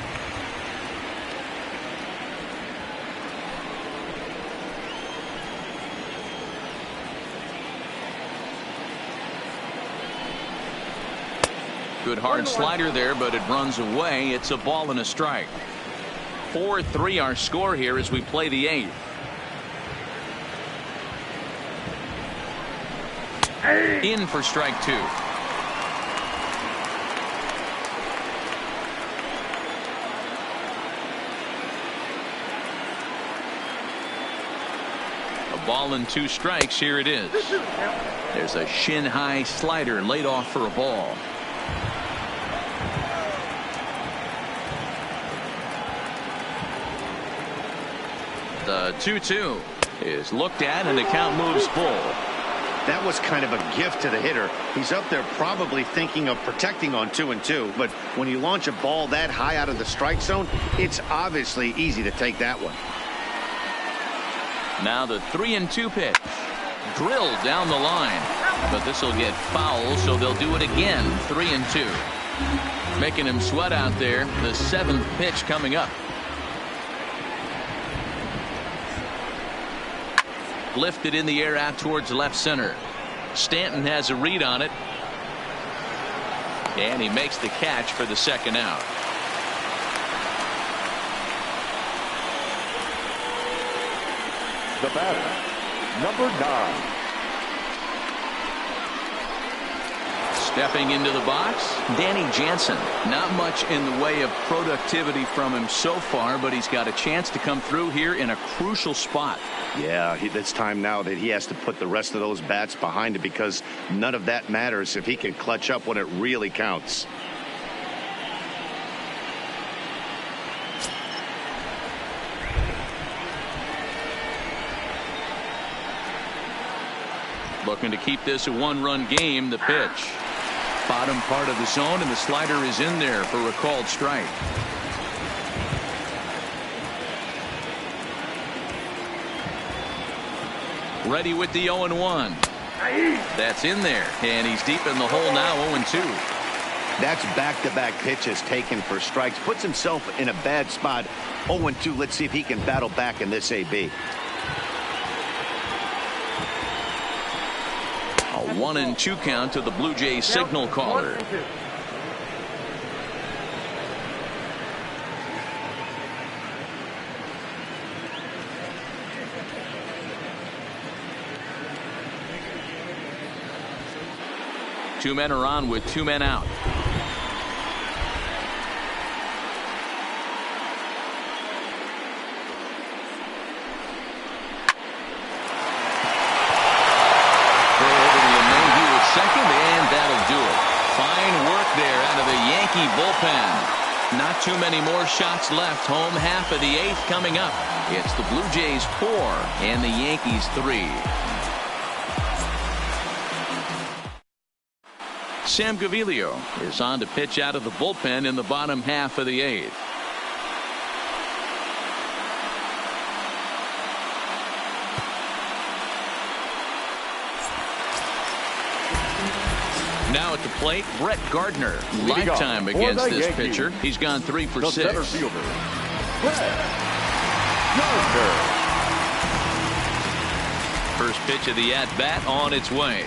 Good hard slider there, but it runs away. It's a ball and a strike. 4-3 our score here as we play the 8th. In for strike 2. A ball and 2 strikes. Here it is. There's a shin high slider laid off for a ball. The 2-2 is looked at and the count moves full. That was kind of a gift to the hitter. He's up there probably thinking of protecting on 2-2, but when you launch a ball that high out of the strike zone, it's obviously easy to take that one. Now the 3-2 pitch. Drilled down the line, but this will get foul, so they'll do it again. 3-2. Making him sweat out there. The 7th pitch coming up. Lifted in the air out towards left center. Stanton has a read on it. And he makes the catch for the second out. The batter, number 9. Stepping into the box, Danny Jansen. Not much in the way of productivity from him so far, but he's got a chance to come through here in a crucial spot. Yeah, it's time now that he has to put the rest of those bats behind it, because none of that matters if he can clutch up when it really counts. Looking to keep this a one-run game. The pitch. Bottom part of the zone, and the slider is in there for a called strike. Ready with the 0-1. That's in there, and he's deep in the hole now, 0-2. That's back-to-back pitches taken for strikes. Puts himself in a bad spot. 0-2. Let's see if he can battle back in this AB. A 1-2 count to the Blue Jays signal caller. Two men are on with 2 men out. Second, and that'll do it. Fine work there out of the Yankee bullpen. Not too many more shots left. Home half of the 8th coming up. It's the Blue Jays 4 and the Yankees 3. Sam Gaviglio is on to pitch out of the bullpen in the bottom half of the 8th. Now at the plate, Brett Gardner. Lifetime against this pitcher. He's gone 3 for 6. Center fielder, Brett Gardner. First pitch of the at-bat on its way.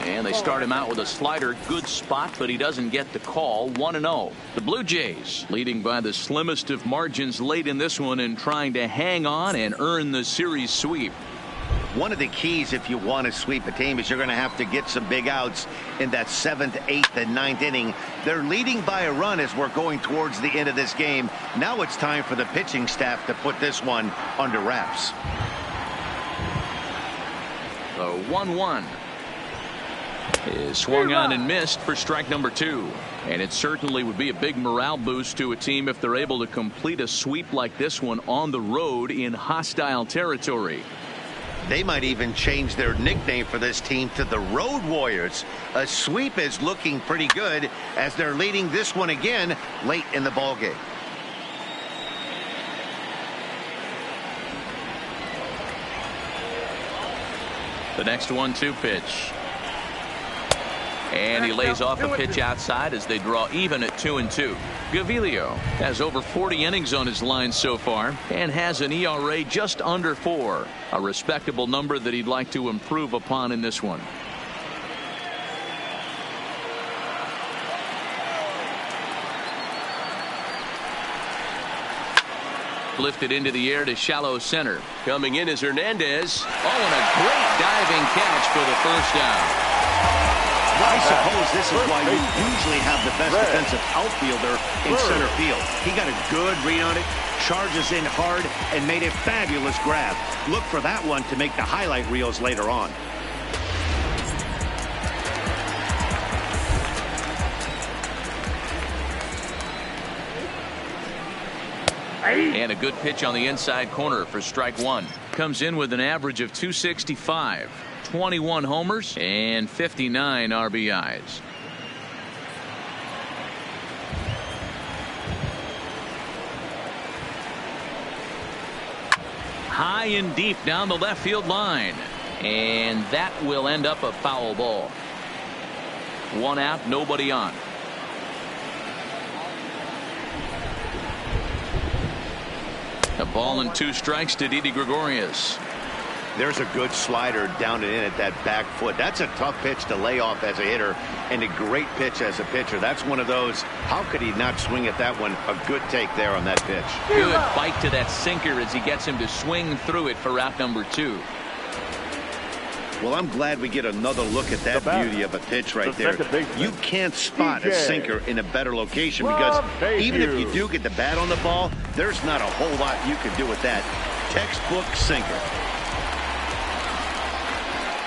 And they start him out with a slider. Good spot, but he doesn't get the call. 1-0. The Blue Jays leading by the slimmest of margins late in this one and trying to hang on and earn the series sweep. One of the keys if you want to sweep a team is you're going to have to get some big outs in that 7th, 8th, and 9th inning. They're leading by a run as we're going towards the end of this game. Now it's time for the pitching staff to put this one under wraps. The 1-1 is swung on and missed for strike number 2. And it certainly would be a big morale boost to a team if they're able to complete a sweep like this one on the road in hostile territory. They might even change their nickname for this team to the Road Warriors. A sweep is looking pretty good as they're leading this one again late in the ballgame. The next 1-2 pitch. And he lays off a pitch outside as they draw even at 2-2. Gaviglio has over 40 innings on his line so far and has an ERA just under 4. A respectable number that he'd like to improve upon in this one. Lifted into the air to shallow center. Coming in is Hernandez. Oh, and a great diving catch for the first down. I suppose this is why you usually have the best defensive outfielder in center field. He got a good read on it, charges in hard, and made a fabulous grab. Look for that one to make the highlight reels later on. And a good pitch on the inside corner for strike 1. Comes in with an average of 265. 21 homers and 59 RBIs. High and deep down the left field line. And that will end up a foul ball. 1 out, nobody on. A ball and 2 strikes to Didi Gregorius. There's a good slider down and in at that back foot. That's a tough pitch to lay off as a hitter and a great pitch as a pitcher. That's one of those, how could he not swing at that one? A good take there on that pitch. Good bite to that sinker as he gets him to swing through it for out number 2. Well, I'm glad we get another look at that beauty of a pitch right there. You can't spot a sinker in a better location because even if you do get the bat on the ball, there's not a whole lot you can do with that. Textbook sinker.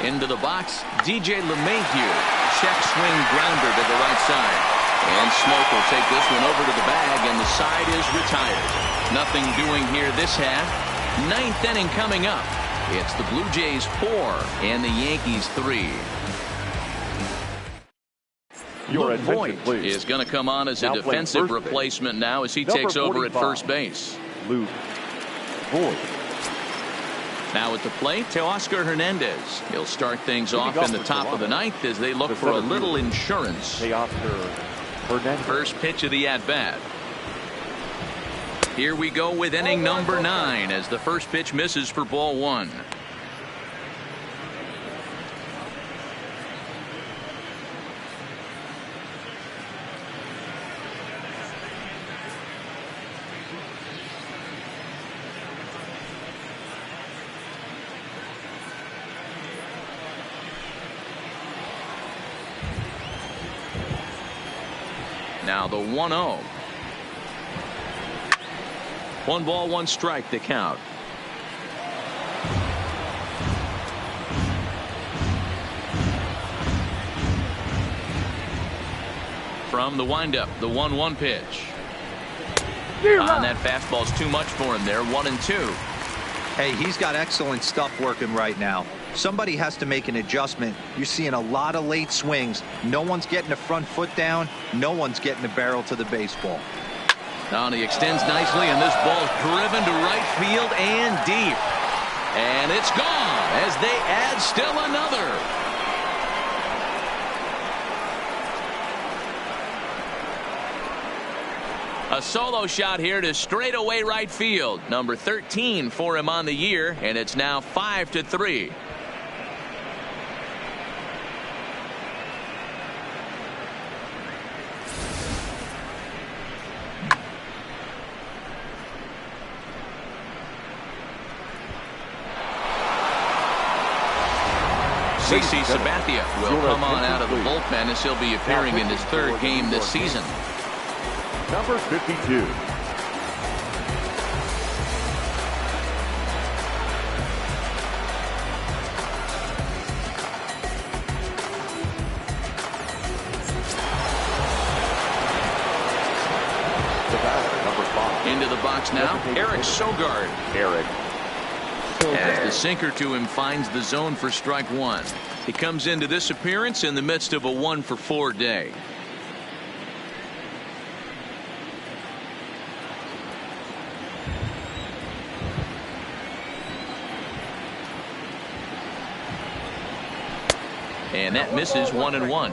Into the box, DJ LeMahieu. Check swing grounder to the right side. And Smoke will take this one over to the bag, and the side is retired. Nothing doing here this half. 9th inning coming up. It's the Blue Jays 4 and the Yankees 3. Luke Voigt is going to come on as a defensive replacement now as he takes over at first base. Luke Voigt. Now at the plate, Teoscar Hernandez. He'll start things off in the top of the 9th as they look for a little insurance. Teoscar Hernandez. First pitch of the at-bat. Here we go with inning number 9 as the first pitch misses for ball 1. Now the 1-0. 1 ball, 1 strike to count. From the windup, the 1-1 pitch. And that fastball's too much for him there. 1-2. Hey, he's got excellent stuff working right now. Somebody has to make an adjustment. You're seeing a lot of late swings. No one's getting the front foot down. No one's getting the barrel to the baseball. Now he extends nicely, and this ball's driven to right field and deep. And it's gone as they add still another. A solo shot here to straightaway right field. Number 13 for him on the year, and it's now 5-3. CC Sabathia will come on out of the bullpen as he'll be appearing in his 3rd game this season. Number 52. Into the box now, Eric Sogard. As the sinker to him finds the zone for strike 1. He comes into this appearance in the midst of a 1-for-4 day. And that misses 1-1.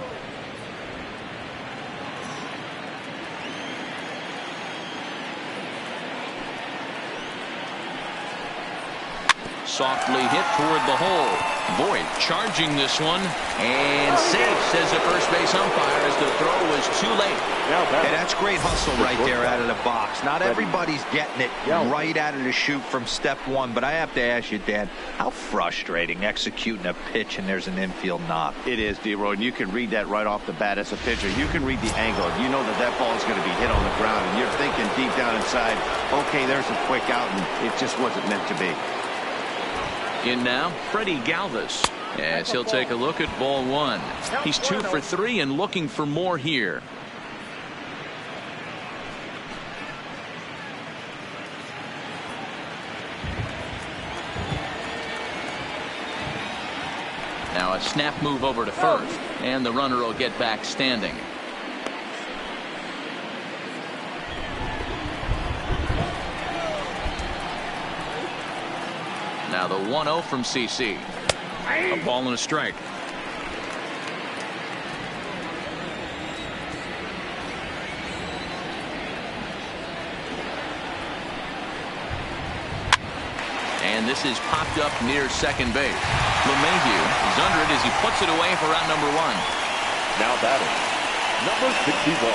Softly hit toward the hole. Voigt charging this one and safe, says the first base umpire, as the throw was too late. Hey, that's great hustle right there out of the box. Not everybody's getting it right out of the chute from step 1, but I have to ask you, Dan, how frustrating executing a pitch and there's an infield knock. It is, D-Roy, and you can read that right off the bat as a pitcher. You can read the angle. You know that that ball is going to be hit on the ground, and you're thinking deep down inside, okay, there's a quick out, and it just wasn't meant to be. In now, Freddie Galvis, as he'll take a look at ball 1. He's 2 for 3 and looking for more here. Now a snap move over to first, and the runner will get back standing. Now the 1-0 from CC. A ball and a strike. And this is popped up near second base. LeMahieu is under it as he puts it away for out number 1. Now batting, number 61.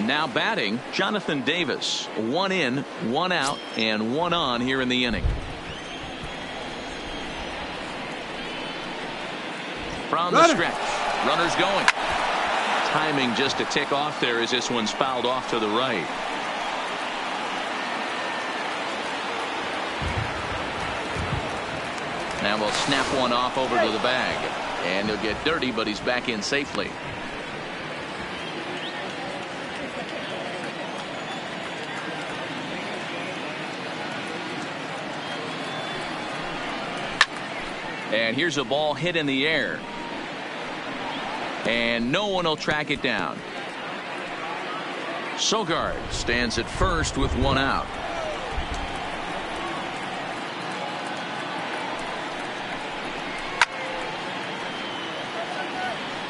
Now batting, Jonathan Davis. 1 in, 1 out, and 1 on here in the inning. From the stretch, runners going. Timing just a tick off there as this one's fouled off to the right. Now we'll snap one off over to the bag. And he'll get dirty, but he's back in safely. And here's a ball hit in the air. And no one will track it down. Sogard stands at first with 1 out.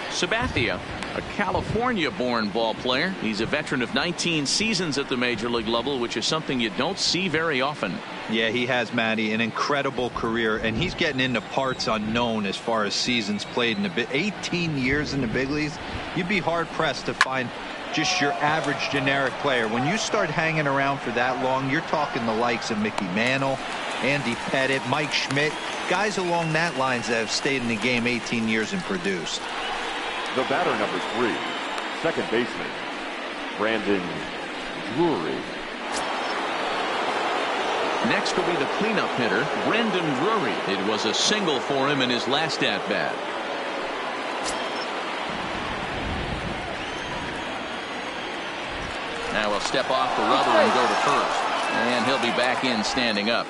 Sabathia, a California-born ball player. He's a veteran of 19 seasons at the major league level, which is something you don't see very often. Yeah, he has, Matty, an incredible career, and he's getting into parts unknown as far as seasons played in the 18 years in the big leagues. You'd be hard-pressed to find just your average generic player. When you start hanging around for that long, you're talking the likes of Mickey Mantle, Andy Pettitte, Mike Schmidt, guys along that lines that have stayed in the game 18 years and produced. The batter, number 3, second baseman, Brandon Drury. Next will be the cleanup hitter, Brandon Drury. It was a single for him in his last at-bat. Now he'll step off the rubber and go to first. And he'll be back in standing up.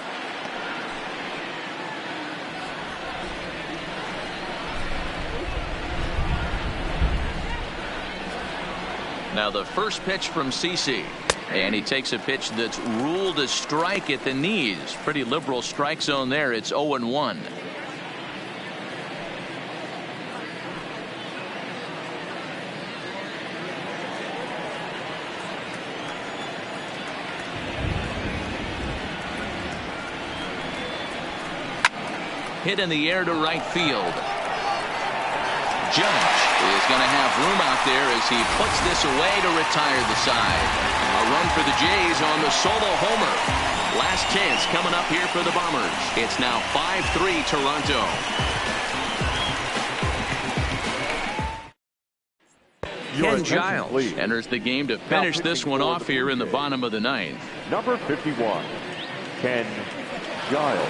Now the first pitch from CeCe. And he takes a pitch that's ruled a strike at the knees. Pretty liberal strike zone there. It's 0-1. Hit in the air to right field. Judge is going to have room out there as he puts this away to retire the side. A run for the Jays on the solo homer. Last chance coming up here for the Bombers. It's now 5-3 Toronto. Ken Giles enters the game to finish this one off here in the bottom of the 9th. Number 51, Ken Giles.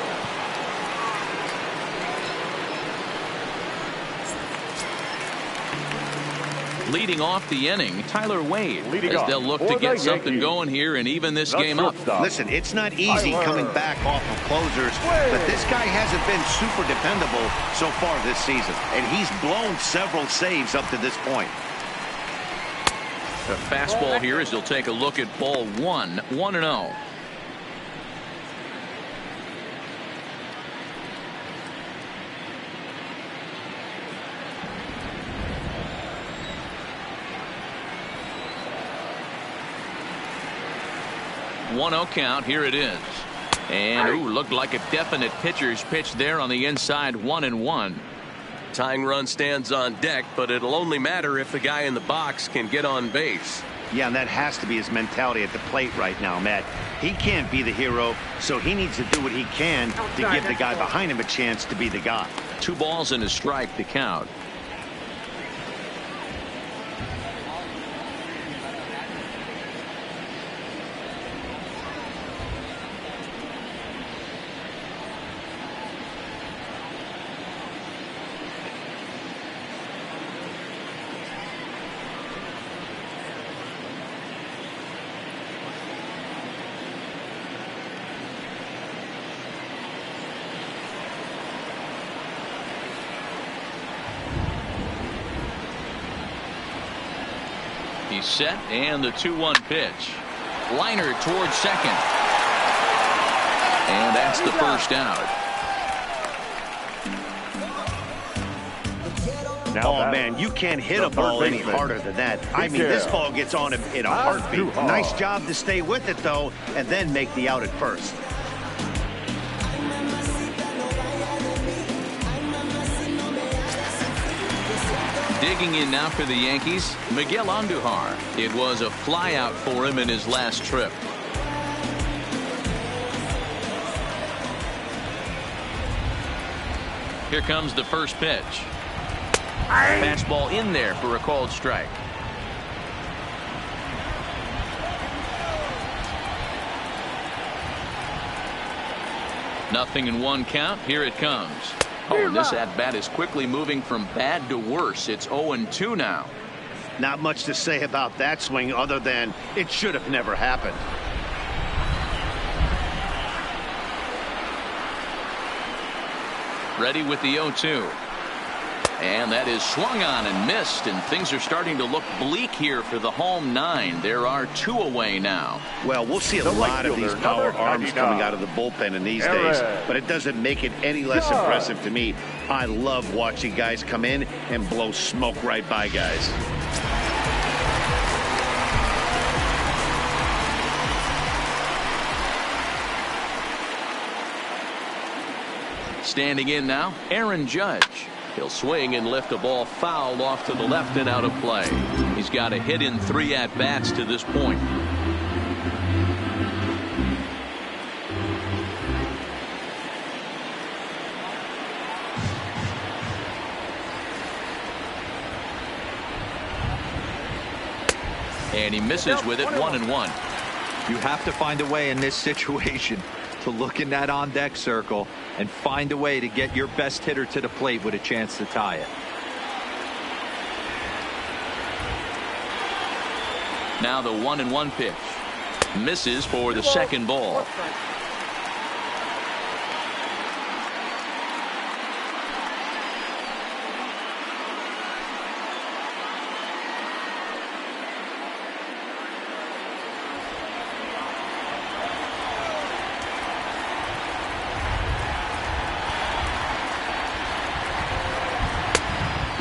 Leading off the inning, Tyler Wade, as they'll look to get something going here and even this game up. Listen, it's not easy coming back off of closers, but this guy hasn't been super dependable so far this season, and he's blown several saves up to this point. The fastball here as he'll take a look at ball 1, 1-0. One-0 count. Here it is. And looked like a definite pitcher's pitch there on the inside. 1-1. Tying run stands on deck, but it'll only matter if the guy in the box can get on base. Yeah, and that has to be his mentality at the plate right now, Matt. He can't be the hero, so he needs to do what he can to give the guy behind him a chance to be the guy. 2 balls and a strike to count. He's set, and the 2-1 pitch. Liner towards second. And that's the first out. Oh, man, you can't hit a ball any harder than that. I mean, this ball gets on him in a heartbeat. Nice job to stay with it, though, and then make the out at first. Digging in now for the Yankees, Miguel Andujar. It was a flyout for him in his last trip. Here comes the first pitch. Fastball in there for a called strike. Nothing in one count. Here it comes. Oh, and this at-bat is quickly moving from bad to worse. It's 0-2 now. Not much to say about that swing other than it should have never happened. Ready with the 0-2. And that is swung on and missed, and things are starting to look bleak here for the home nine. There are 2 away now. Well, we'll see a lot of these power arms coming out of the bullpen in these days, but it doesn't make it any less impressive to me. I love watching guys come in and blow smoke right by guys. Standing in now, Aaron Judge. He'll swing and lift a ball foul off to the left and out of play. He's got a hit in 3 at-bats to this point. And he misses with it, 1-1. You have to find a way in this situation to look in that on-deck circle and find a way to get your best hitter to the plate with a chance to tie it. Now the 1-1 pitch. Misses for the second ball.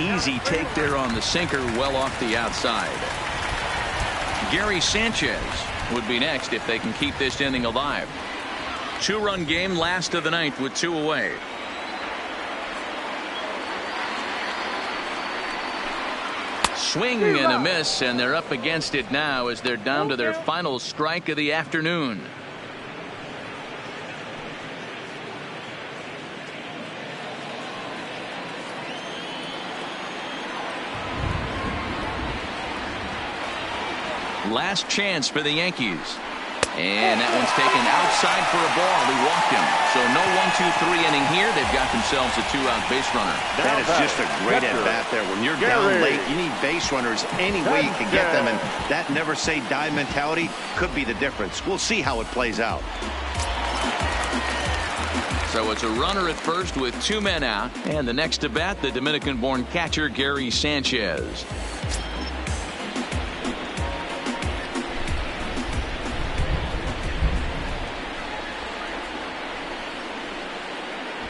Easy take there on the sinker, well off the outside. Gary Sanchez would be next if they can keep this inning alive. 2-run game, last of the ninth with 2 away. Swing and a miss, and they're up against it now as they're down to their final strike of the afternoon. Last chance for the Yankees. And that one's taken outside for a ball. He walked him. So no 1-2-3 inning here. They've got themselves a 2-out base runner. That is just a great at-bat there. When you're down late, you need base runners any way you can get them. And that never say die mentality could be the difference. We'll see how it plays out. So it's a runner at first with 2 men out. And the next to bat, the Dominican-born catcher, Gary Sanchez.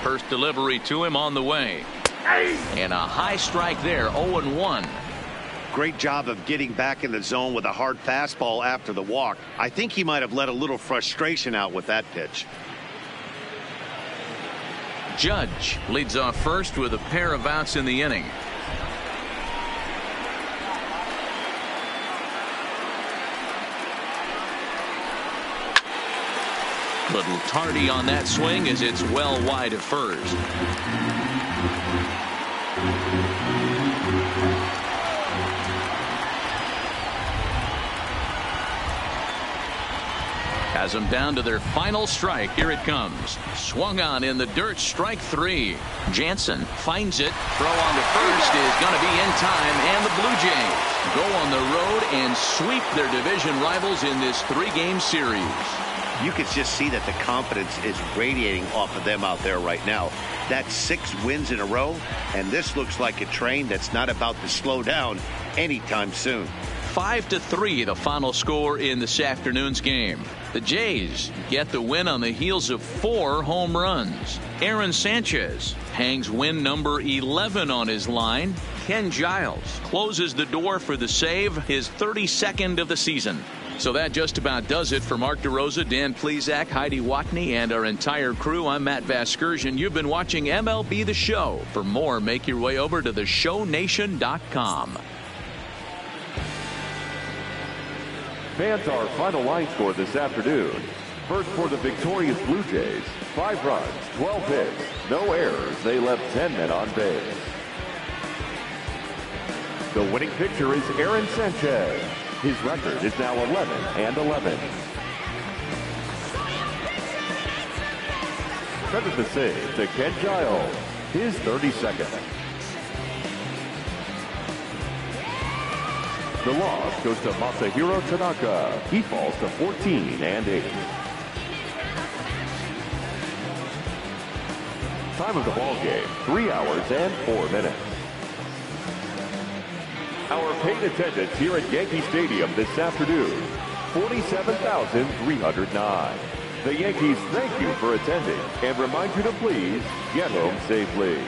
First delivery to him on the way. And a high strike there, 0-1. Great job of getting back in the zone with a hard fastball after the walk. I think he might have let a little frustration out with that pitch. Judge leads off first with a pair of outs in the inning. Little tardy on that swing as it's well wide of first. Has them down to their final strike. Here it comes. Swung on in the dirt, strike 3. Jansen finds it. Throw on to first is going to be in time, and the Blue Jays go on the road and sweep their division rivals in this 3-game series. You could just see that the confidence is radiating off of them out there right now. That's 6 wins in a row, and this looks like a train that's not about to slow down anytime soon. 5-3 the final score in this afternoon's game. The Jays get the win on the heels of 4 home runs. Aaron Sanchez hangs win number 11 on his line. Ken Giles closes the door for the save, his 32nd of the season. So that just about does it for Mark DeRosa, Dan Plesac, Heidi Watney, and our entire crew. I'm Matt Vasgersian. You've been watching MLB The Show. For more, make your way over to theshownation.com. Fans, our final line score this afternoon. First for the victorious Blue Jays, 5 runs, 12 hits, no errors. They left 10 men on base. The winning pitcher is Aaron Sanchez. His record is now 11-11. Credit the save to Ken Giles, his 32nd. The loss goes to Masahiro Tanaka. He falls to 14-8. Time of the ball game, 3 hours and 4 minutes. Our paid attendance here at Yankee Stadium this afternoon, 47,309. The Yankees thank you for attending and remind you to please get home safely.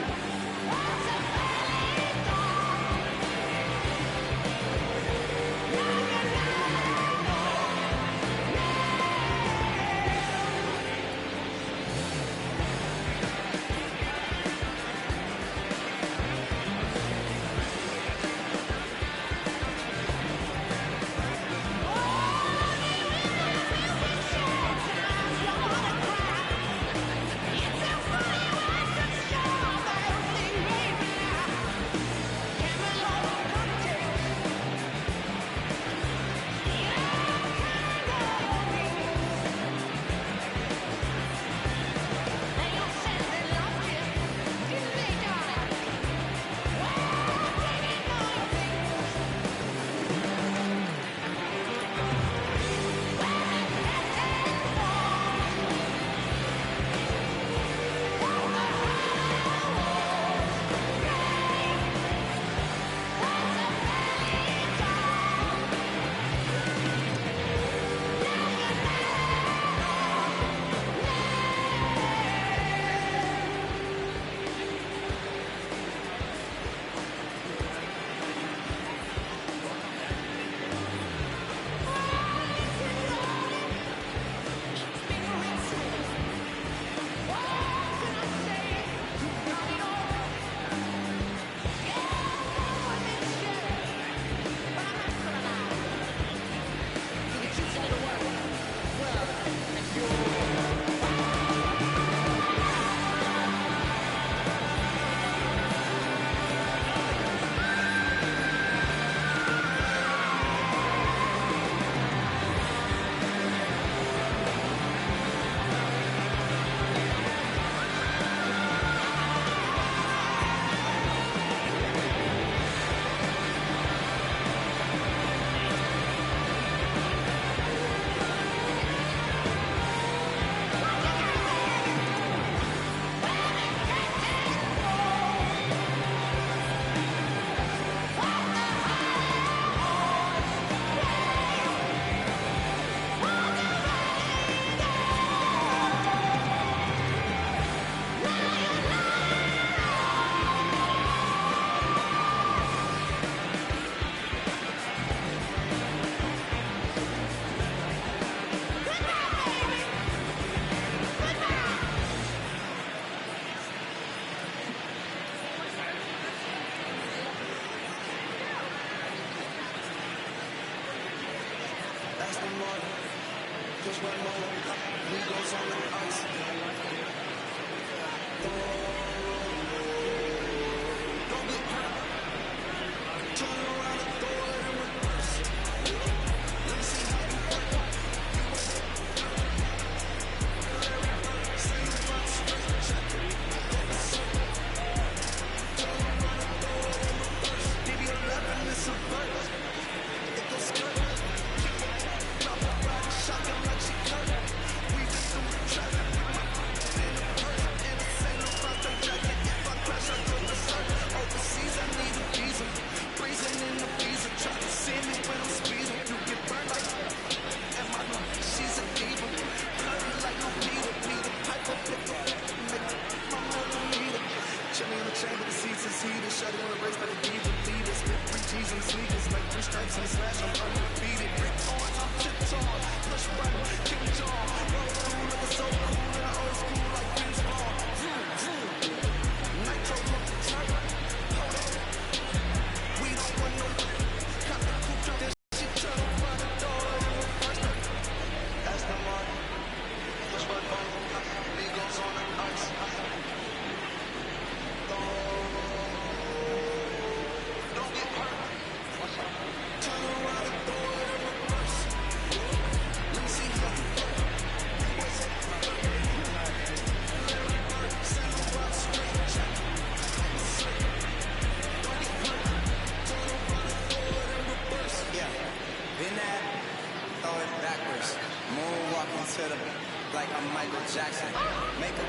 like I'm Michael Jackson. Make a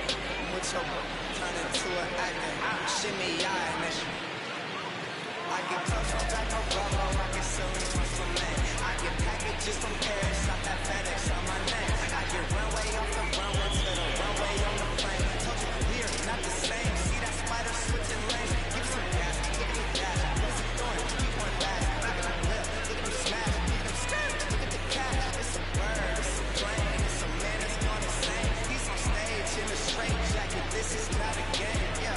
with your turn into an actor. Shimmy, yeah, nigga. I get clothes from back on Bravo, I get silly from Celine. I get packages from Paris, shot that FedEx on my name. I get runway off the runway to the runway on the plane. Told you we're not the same. See that spider switching lanes. Give some gas, look at the dash. What's it doing? Keep one fast. Look at the lip, look at them smash. Look at them skirt, look at the cash. It's a bird, it's a plane, it's a man that's going insane. He's on stage in a straight jacket. This is not a game, yeah.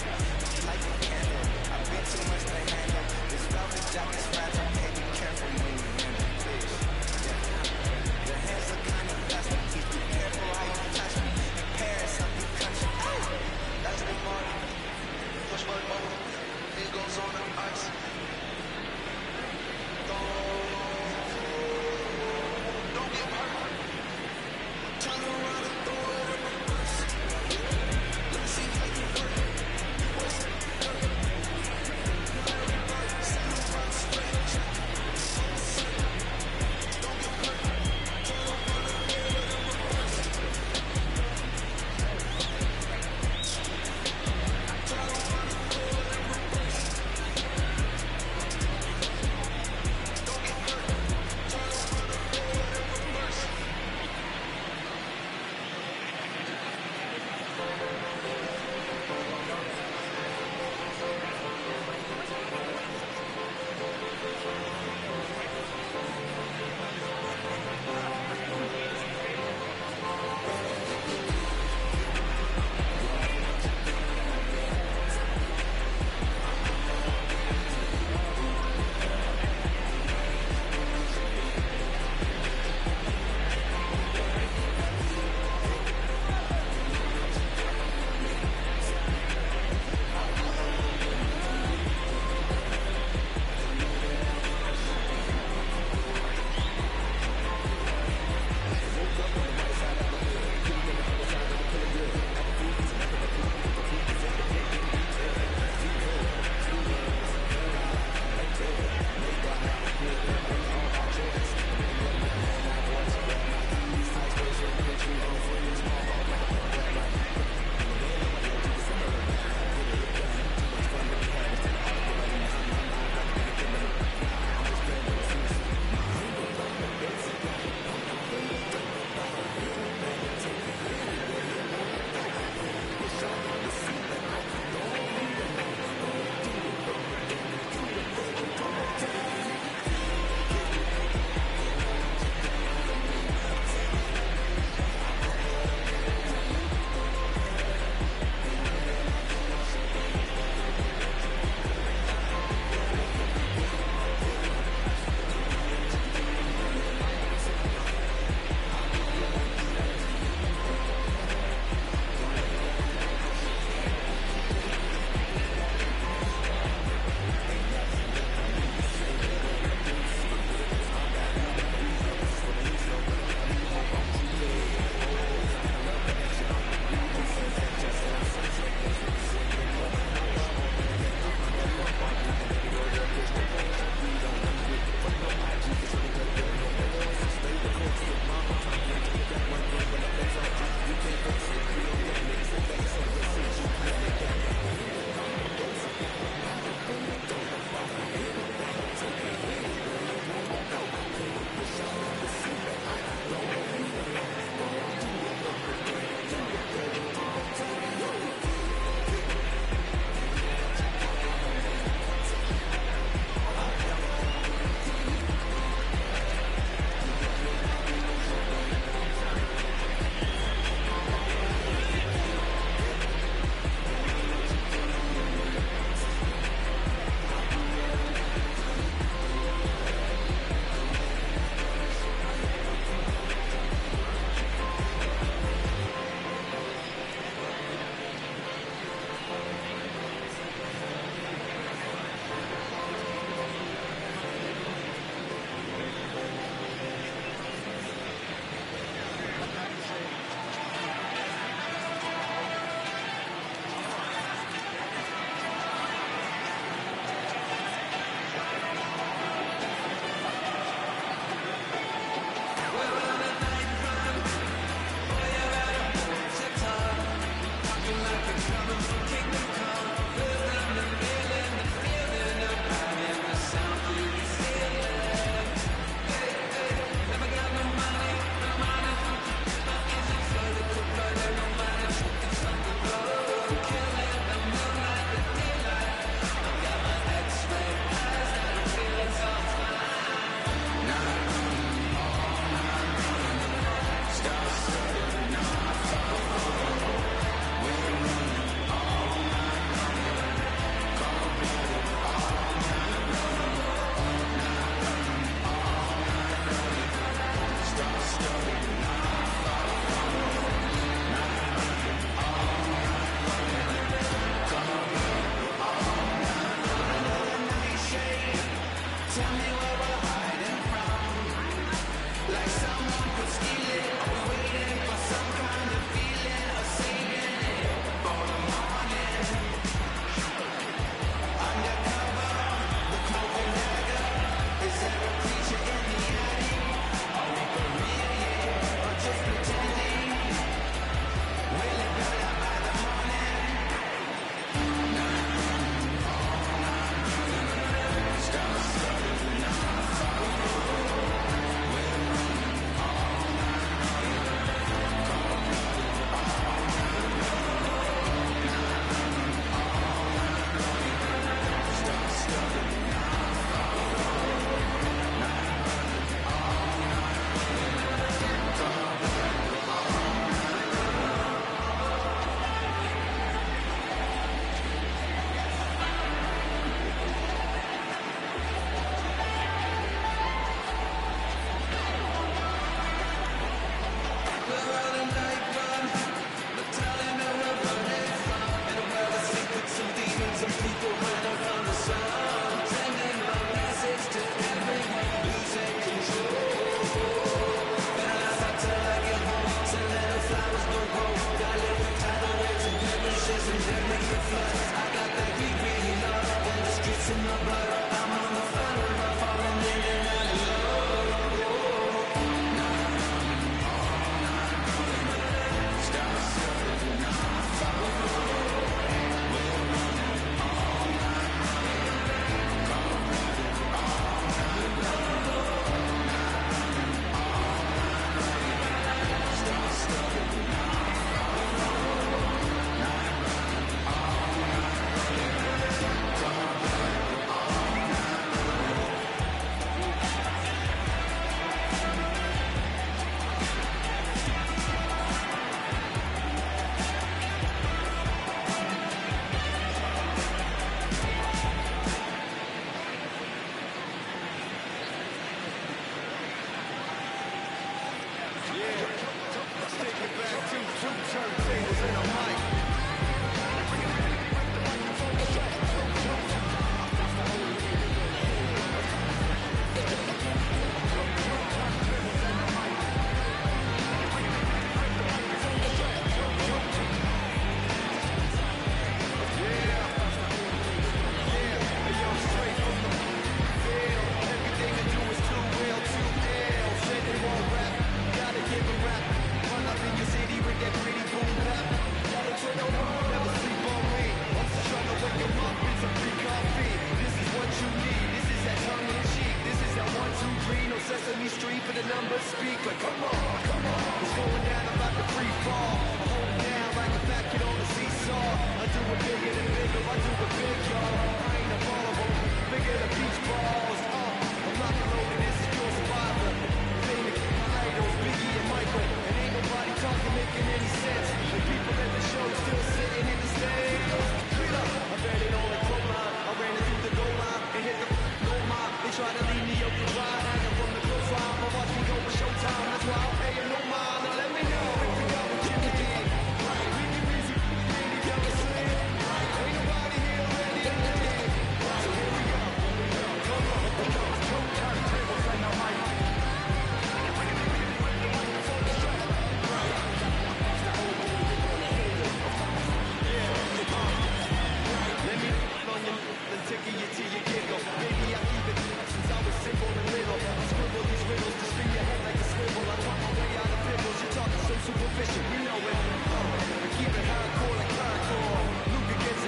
Like a candle, I've been too much to handle. This velvet jacket's fragile, hey, be careful when you handle, please. Yeah. Your hands are kind of plastic, please be careful how you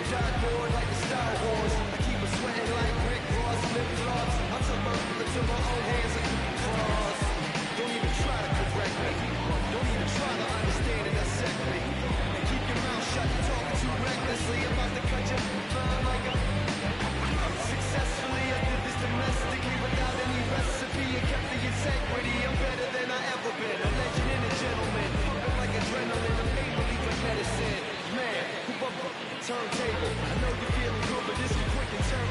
dartboard like a Star Wars. I keep a sweating like Rick Ross, flip-flops. I'm so perfect to my own hands and cross. Don't even try to correct me. Don't even try to understand and dissect me. And keep your mouth shut, talking too recklessly. About to cut your mind like a... Successfully, I did this domestically without any recipe. And kept the integrity. I'm better than I ever been. A legend and a gentleman. Pumping like adrenaline. I'm pain relief like medicine. Man, turntable. I know you're feeling good, but this is quick and turn.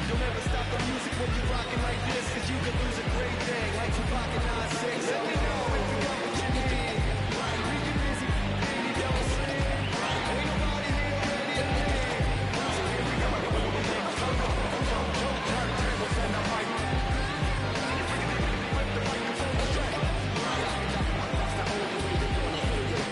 Don't ever stop the music when you're rocking like this, cause you can lose a great thing like Tupac and 9-6. Let me know if you got what you need. Right, we can busy, baby, don't sleep. Ain't nobody here ready to leave. So here we go. Turntables and the mic. Flip the microphone straight. That's the only way we're gonna hear you.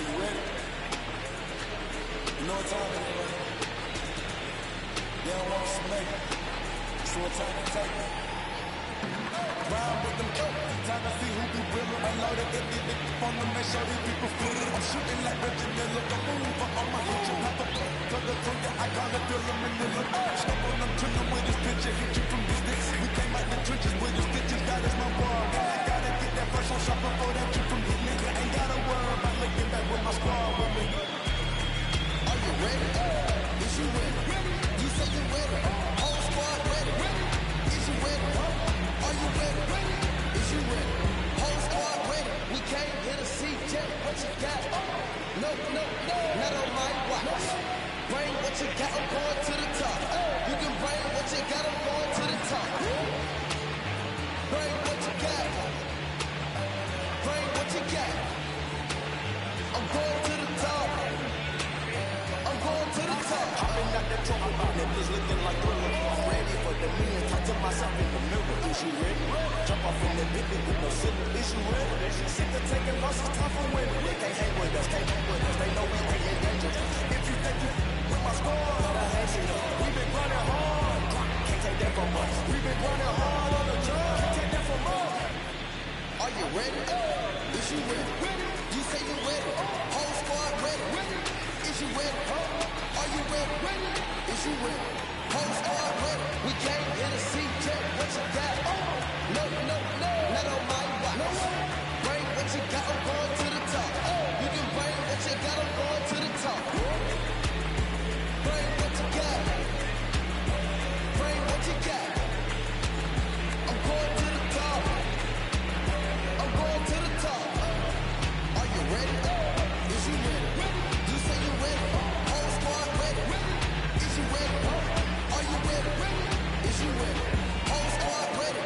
you ready? You know what time it is, right? They don't want us to make it. So what time it take? Round with them up. Time to see who be realer. I know that if you on them, make sure these people feel it. I'm shooting like Reggie Miller. The move for all my hits. You have a to the finger. I gotta feel them in the look. Step on them, kill them with this picture. Hit you from distance. We came out the trenches with the stitches. That is my word. I gotta get that first on shot before that you from hitting it. Ain't gotta worry about looking back with my squad with me. Are you ready? Is you ready? You say you ready? Whole squad ready? Is you ready? Are you ready? Is you ready? Whole squad ready? We came here to see check what you got. No, not on my watch. Bring what you got, I'm going to the top. You can bring what you got, I'm going to the top. Bring what you got. Bring what you got. I'm going to the top. I'm going to the top. I've been out there talking about that bitch looking like Thriller. I'm ready for the million. Talk to myself in the mirror. Is you ready? Jump off in the big with no silver. Is you ready? Sick of taking losses, time for winning. They can't hang with us, can't hang with us. They know we ain't in danger. If you think you with my squad, better hang it up. We've been running hard. Can't take that from us. We've been running hard on the job. Can't take that from us. Are you ready? Is you ready? You say you ready? Whole squad ready? Is you ready? Are you ready? Is you ready? Whole squad ready? We came here to see check what you got. No, not on my watch. Bring what you got, I'm going to the top. You can bring what you got, I'm going to the top. Bring what you got. Bring what you got. I'm going to the top. I'm going to the top. Are you ready? Is you ready? You say you ready? Whole squad ready? Is you ready? Are you ready? Is you ready? Whole squad ready?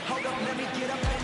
Hold up, let me get up.